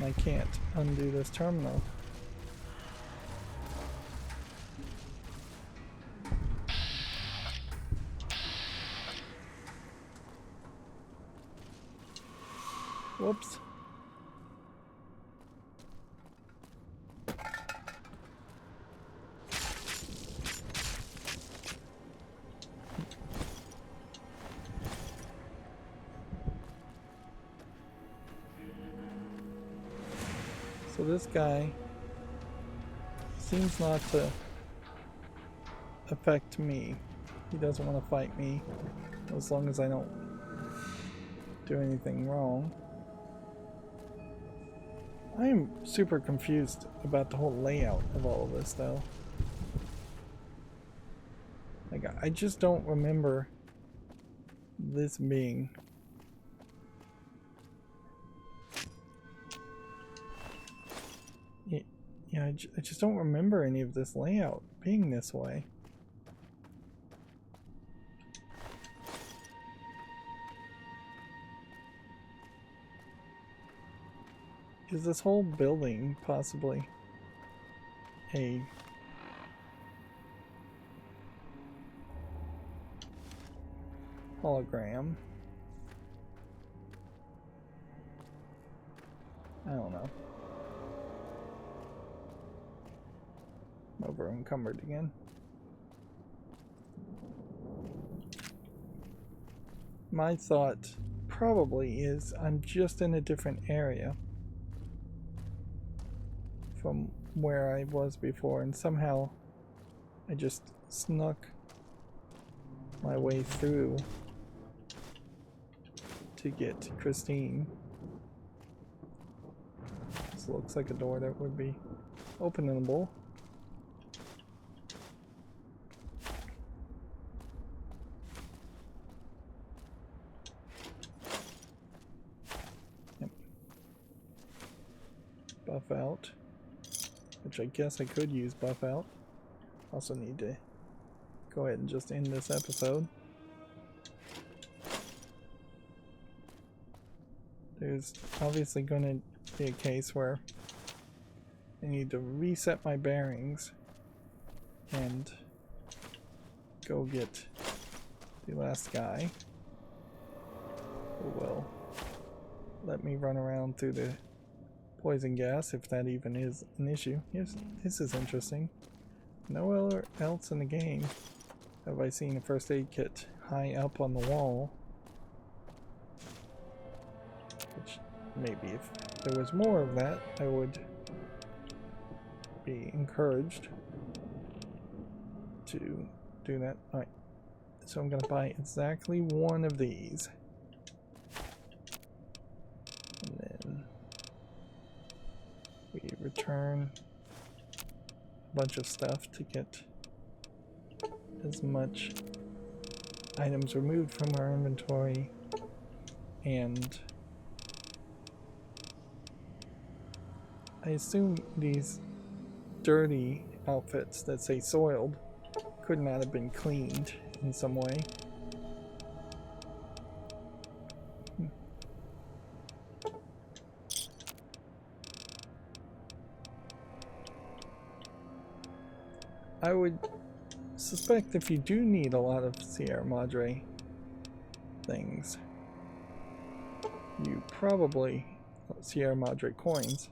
I can't undo this terminal. Whoops. So this guy seems not to affect me. He doesn't want to fight me as long as I don't do anything wrong. I am super confused about the whole layout of all of this though. Like, I just don't remember this being yeah, I just don't remember any of this layout being this way. Is this whole building possibly a hologram? I don't know. I'm over encumbered again. My thought probably is I'm just in a different area from where I was before, and somehow I just snuck my way through to get Christine. This looks like a door that would be openable. buff out, which I guess I could use buff out. Also need to go ahead and just end this episode. There's obviously going to be a case where I need to reset my bearings and go get the last guy who will let me run around through the poison gas, if that even is an issue. This is interesting. Nowhere else in the game have I seen a first aid kit high up on the wall. Which maybe if there was more of that, I would be encouraged to do that. Alright, so I'm going to buy exactly one of these. And then we return a bunch of stuff to get as much items removed from our inventory, and I assume these dirty outfits that say soiled could not have been cleaned in some way. I would suspect if you do need a lot of Sierra Madre things, you probably, Sierra Madre coins,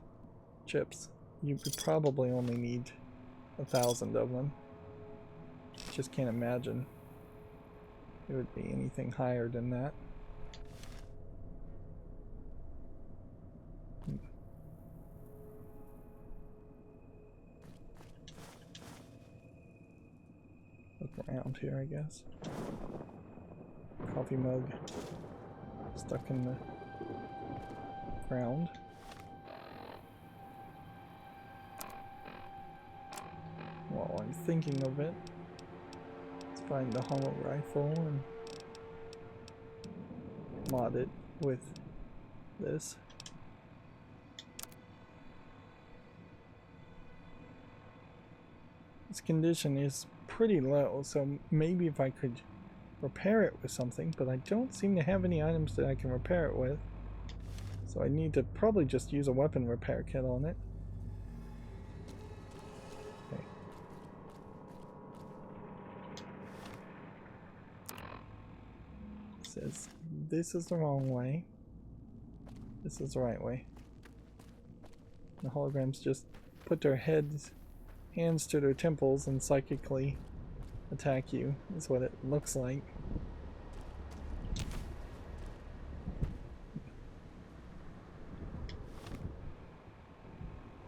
chips, you could probably only need 1,000 of them. Just can't imagine it would be anything higher than that. Look around here, I guess. Coffee mug stuck in the ground. While I'm thinking of it, let's find the hollow rifle and mod it with this. Its condition is pretty low, so maybe if I could repair it with something, but I don't seem to have any items that I can repair it with. So I need to probably just use a weapon repair kit on it. Okay. It says this is the wrong way. This is the right way. The holograms just put their hands to their temples and psychically attack you, is what it looks like.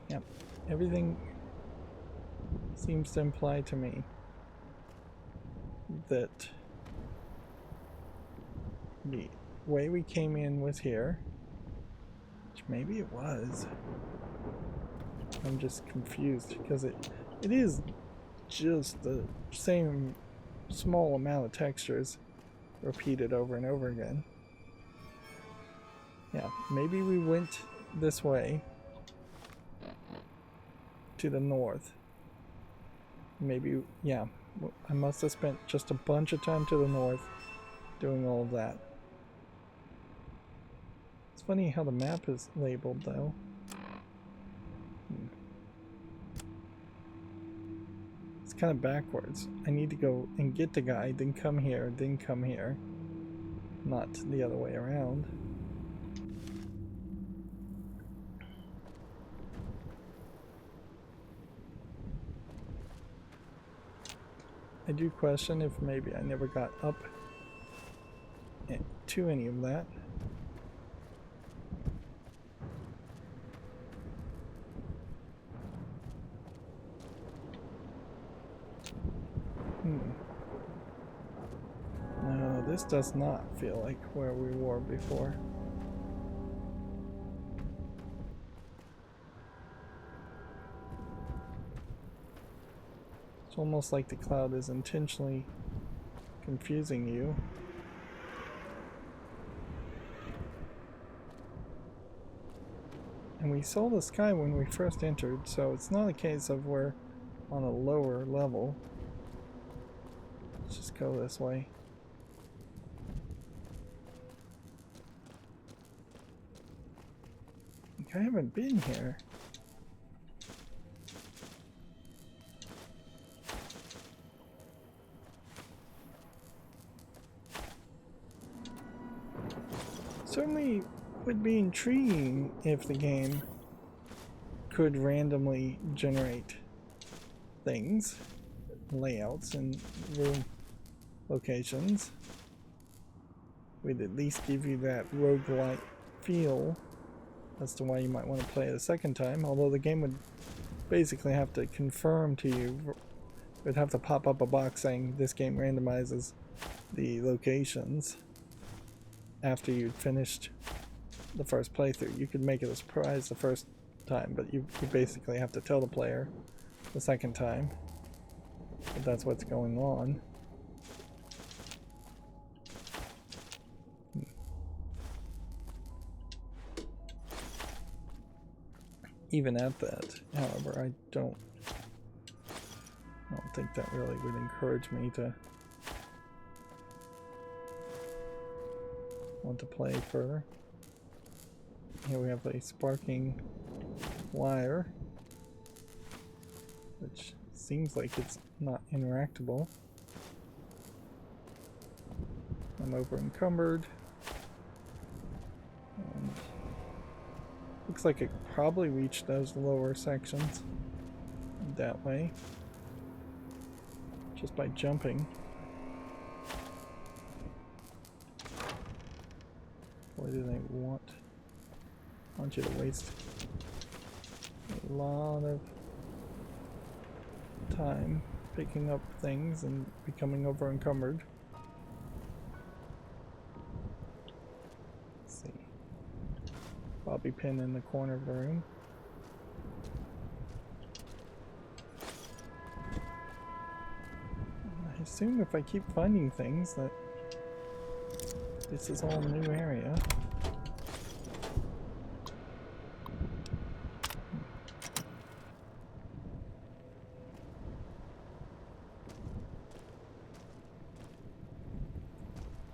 Yep, everything seems to imply to me that the way we came in was here, which maybe it was. I'm just confused because it is just the same small amount of textures repeated over and over again. Yeah, maybe we went this way to the north. Maybe, yeah, I must have spent just a bunch of time to the north doing all of that. It's funny how the map is labeled though. It's kind of backwards. I need to go and get the guy, then come here, not the other way around. I do question if maybe I never got up to any of that. No, this does not feel like where we were before. It's almost like the cloud is intentionally confusing you. And we saw the sky when we first entered, so it's not a case of we're on a lower level. Let's just go this way. I haven't been here. Certainly would be intriguing if the game could randomly generate things, layouts, and room locations. Would at least give you that roguelike feel as to why you might want to play it a second time, although the game would basically have to confirm to you, it would have to pop up a box saying this game randomizes the locations after you'd finished the first playthrough. You could make it a surprise the first time, but you basically have to tell the player the second time that that's what's going on. Even at that, however, I don't think that really would encourage me to want to play further. Here we have a sparking wire, which seems like it's not interactable. I'm over encumbered. And looks like it could probably reach those lower sections that way, just by jumping. Boy, do they want you to waste a lot of time picking up things and becoming over encumbered. Let's see. Bobby pin in the corner of the room. I assume if I keep finding things that this is all a new area.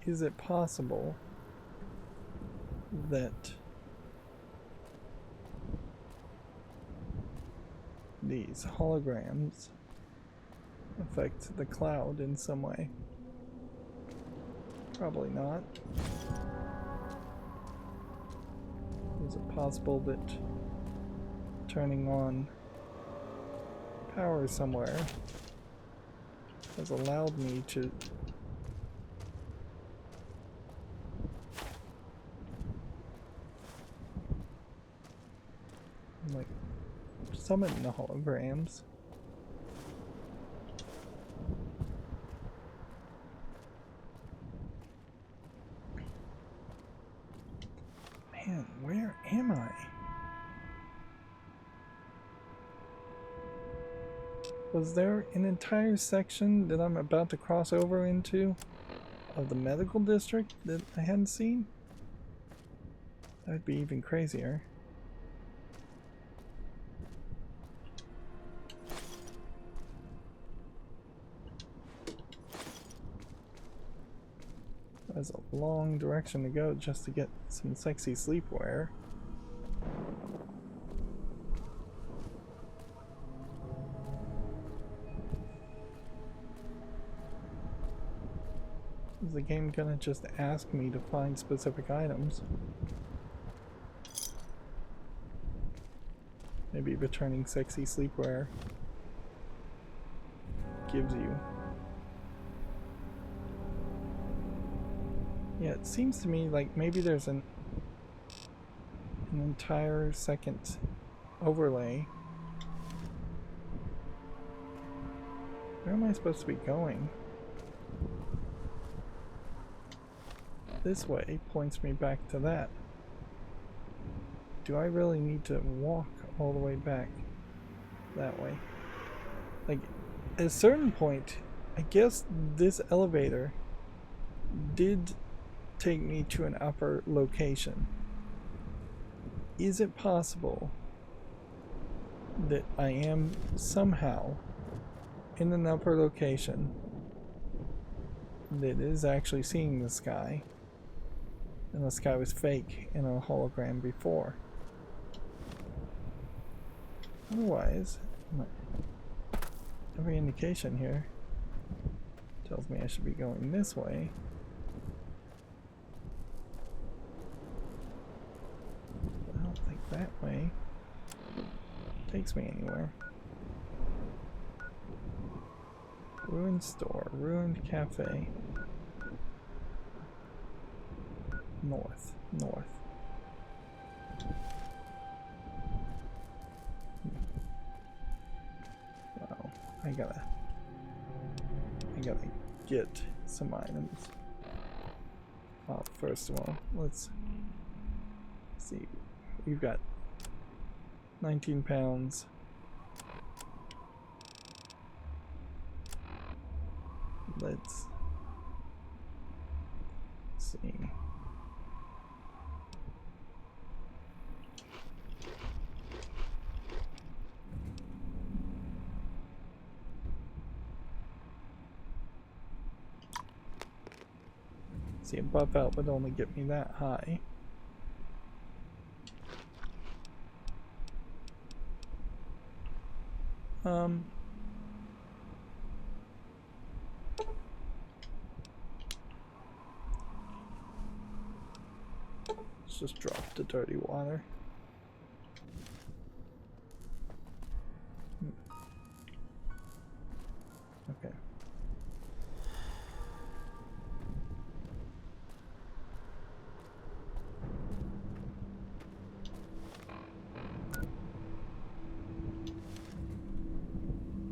Is it possible that these holograms affect the cloud in some way? Probably not. Is it possible that turning on power somewhere has allowed me to summon the holograms? Man, where am I? Was there an entire section that I'm about to cross over into of the medical district that I hadn't seen? That'd be even crazier. That's a long direction to go just to get some sexy sleepwear. Is the game gonna just ask me to find specific items? Maybe returning sexy sleepwear gives you. Yeah, it seems to me like maybe there's an entire second overlay. Where am I supposed to be going? This way points me back to that. Do I really need to walk all the way back that way? Like, at a certain point, I guess this elevator did take me to an upper location. is it possible that I am somehow in an upper location that is actually seeing the sky, and the sky was fake in a hologram before? Otherwise, every indication here tells me I should be going this way. I don't think that way takes me anywhere. Ruined store, ruined cafe. North. Wow, I gotta get some items. First of all, let's see. We've got 19 pounds. Let's see. See, a buff out would only get me that high. Let's just drop the dirty water. Okay.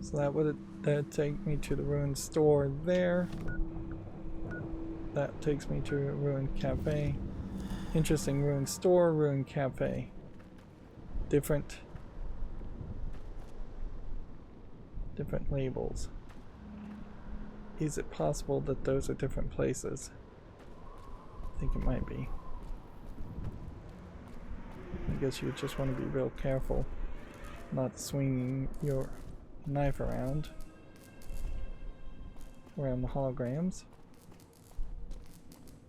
So that'd take me to the ruined store there. That takes me to a ruined cafe. Interesting, ruined store, ruined cafe. Different labels. Is it possible that those are different places? I think it might be. I guess you would just want to be real careful not swinging your knife around the holograms,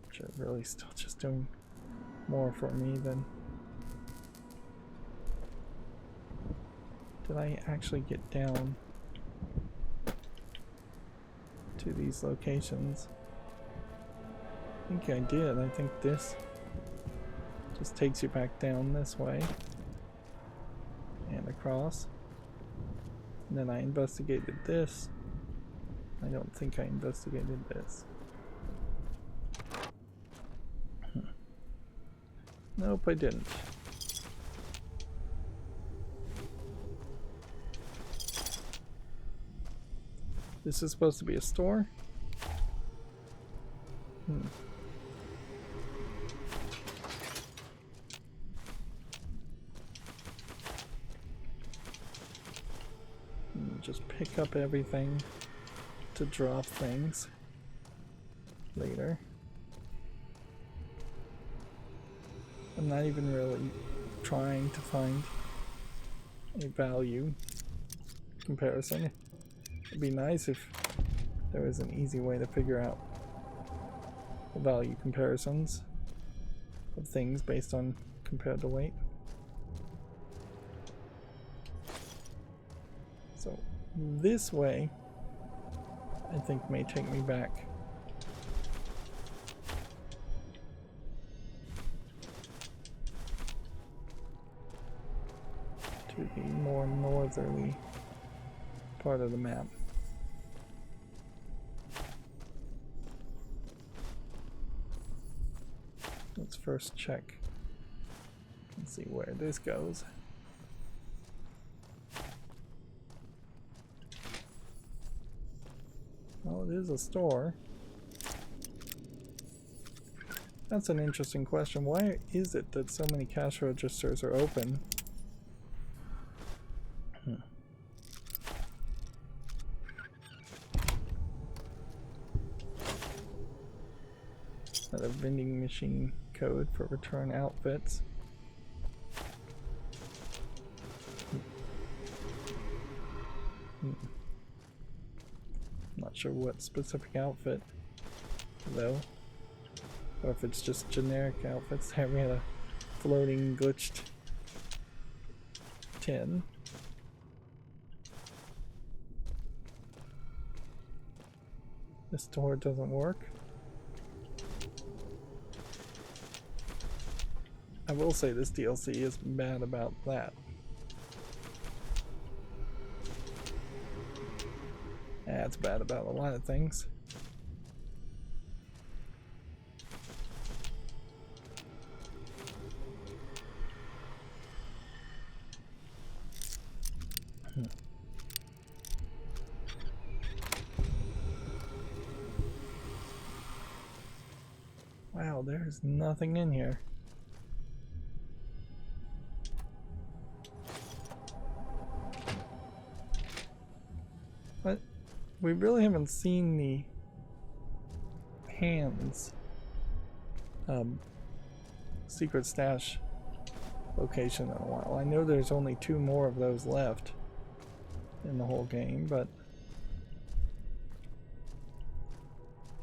which are really still just doing more for me than... Did I actually get down to these locations? I think I did. I think this just takes you back down this way and across. And then I investigated this. I don't think I investigated this. Nope, I didn't. This is supposed to be a store? Just pick up everything to drop things later. I'm not even really trying to find a value comparison. It'd be nice if there was an easy way to figure out the value comparisons of things based on compared to weight. So this way, I think, may take me back to the more northerly part of the map. Let's first check and see where this goes. Oh, it is a store. That's an interesting question. Why is it that so many cash registers are open? Is that a vending machine code for return outfits? Not sure what specific outfit, though. Or if it's just generic outfits. There we had a floating glitched tin. This door doesn't work. I will say this DLC is bad about that. It's bad about a lot of things. Wow, there's nothing in here. But we really haven't seen the hands secret stash location in a while. I know there's only 2 more of those left in the whole game, but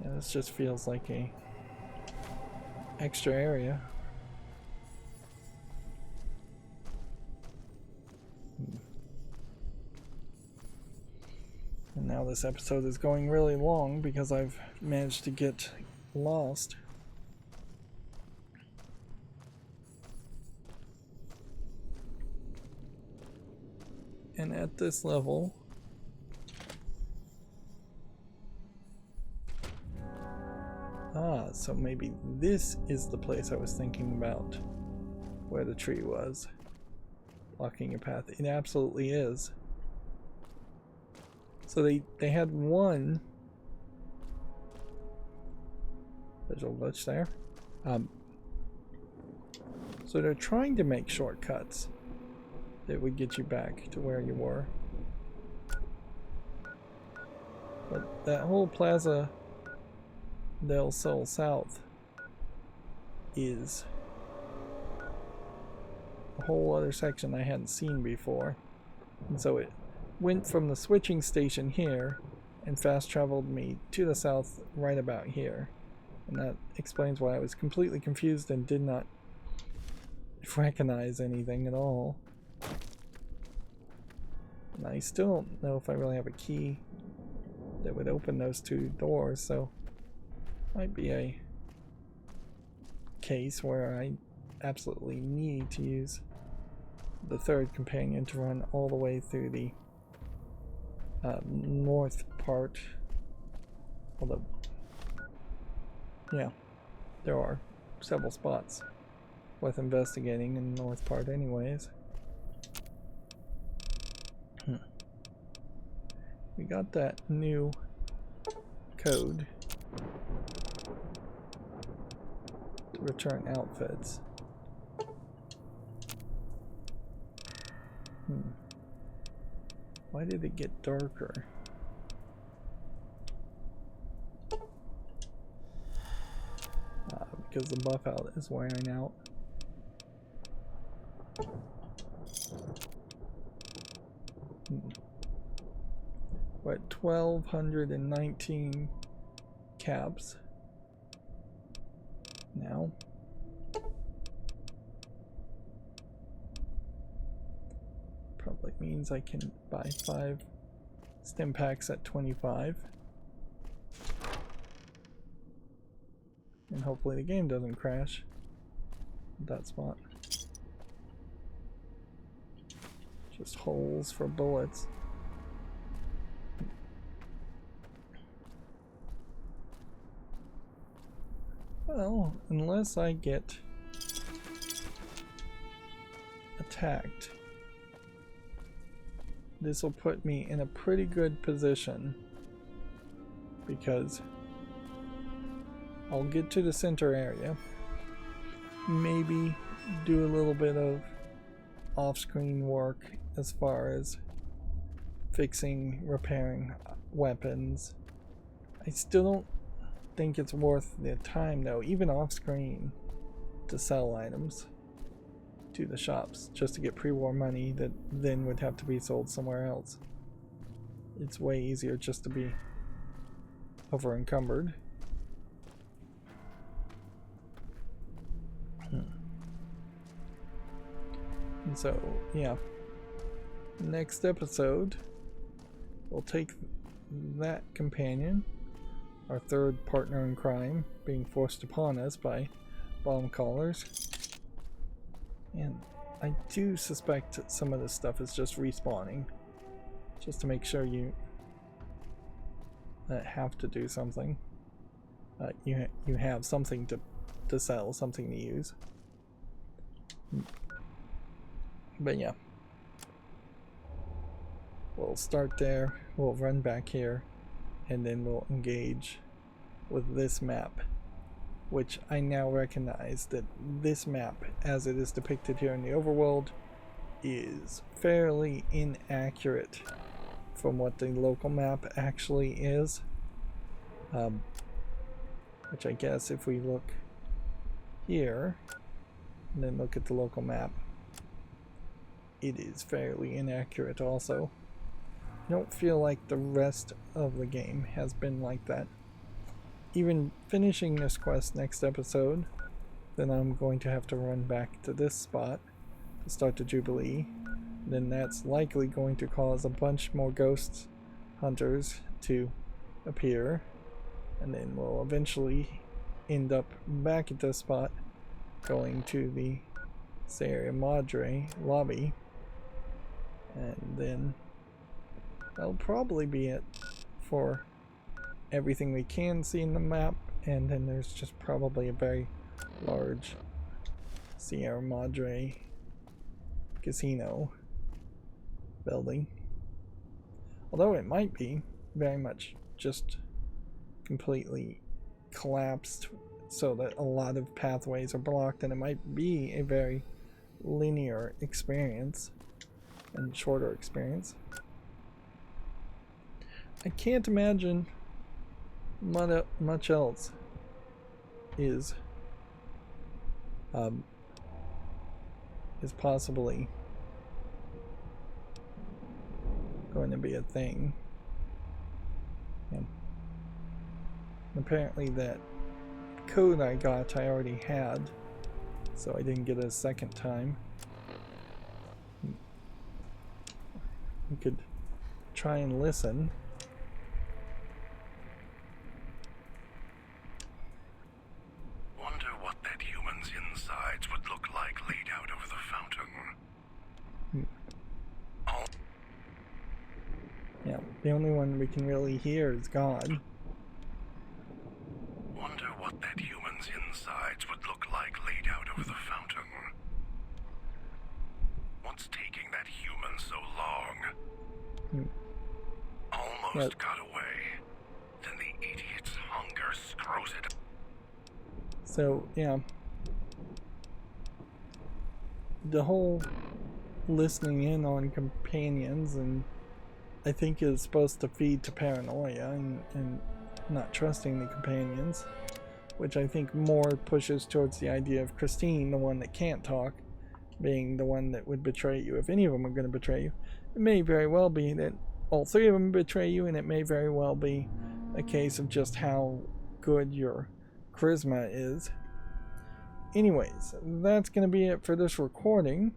yeah, this just feels like a extra area. And now this episode is going really long because I've managed to get lost. And at this level, so maybe this is the place I was thinking about, where the tree was blocking your path. It absolutely is. So they had one visual glitch there. So they're trying to make shortcuts that would get you back to where you were. But that whole Plaza del Sol South is a whole other section I hadn't seen before. And so it went from the switching station here and fast traveled me to the south right about here. And that explains why I was completely confused and did not recognize anything at all. And I still don't know if I really have a key that would open those 2 doors, so might be a case where I absolutely need to use the 3rd companion to run all the way through the north part. Although, yeah, there are several spots worth investigating in the north part anyways. We got that new code to return outfits. Why did it get darker? Because the buff out is wearing out. We're at 1,219 caps now. Probably means I can buy 5 stim packs at 25. And hopefully the game doesn't crash at that spot. Just holes for bullets. Well, unless I get attacked, this will put me in a pretty good position, because I'll get to the center area, maybe do a little bit of off-screen work as far as fixing, repairing weapons. I still don't think it's worth the time, though, even off-screen, to sell items to the shops just to get pre-war money that then would have to be sold somewhere else. it's way easier just to be over encumbered. And so, yeah. Next episode, we'll take that companion, our third partner in crime, being forced upon us by bomb callers. And I do suspect that some of this stuff is just respawning, just to make sure you have to do something. You have something to sell, something to use. But yeah, we'll start there, we'll run back here, and then we'll engage with this map, which I now recognize that this map, as it is depicted here in the overworld, is fairly inaccurate from what the local map actually is. Which I guess if we look here, and then look at the local map, it is fairly inaccurate also. I don't feel like the rest of the game has been like that. Even finishing this quest next episode, then I'm going to have to run back to this spot to start the Jubilee. Then that's likely going to cause a bunch more ghost hunters to appear, and then we'll eventually end up back at this spot, going to the Sierra Madre lobby, and then that'll probably be it for everything we can see in the map. And then there's just probably a very large Sierra Madre casino building, although it might be very much just completely collapsed so that a lot of pathways are blocked, and it might be a very linear experience and shorter experience. I can't imagine much else is possibly going to be a thing. And apparently that code I got I already had, so I didn't get it a second time. We could try and listen. Wonder what that human's insides would look like laid out over the fountain. Oh. Yeah, the only one we can really hear is God. Wonder what that human's insides would look like laid out over the fountain. What's taking that human so long? Almost got away. Then the idiot's hunger screws it. So, yeah. The whole listening in on companions, and I think is supposed to feed to paranoia and not trusting the companions, which I think more pushes towards the idea of Christine, the one that can't talk, being the one that would betray you if any of them are going to betray you. It may very well be that all three of them betray you, and it may very well be a case of just how good your charisma is. Anyways, that's going to be it for this recording.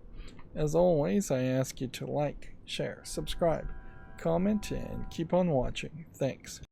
As always, I ask you to like, share, subscribe, comment, and keep on watching. Thanks.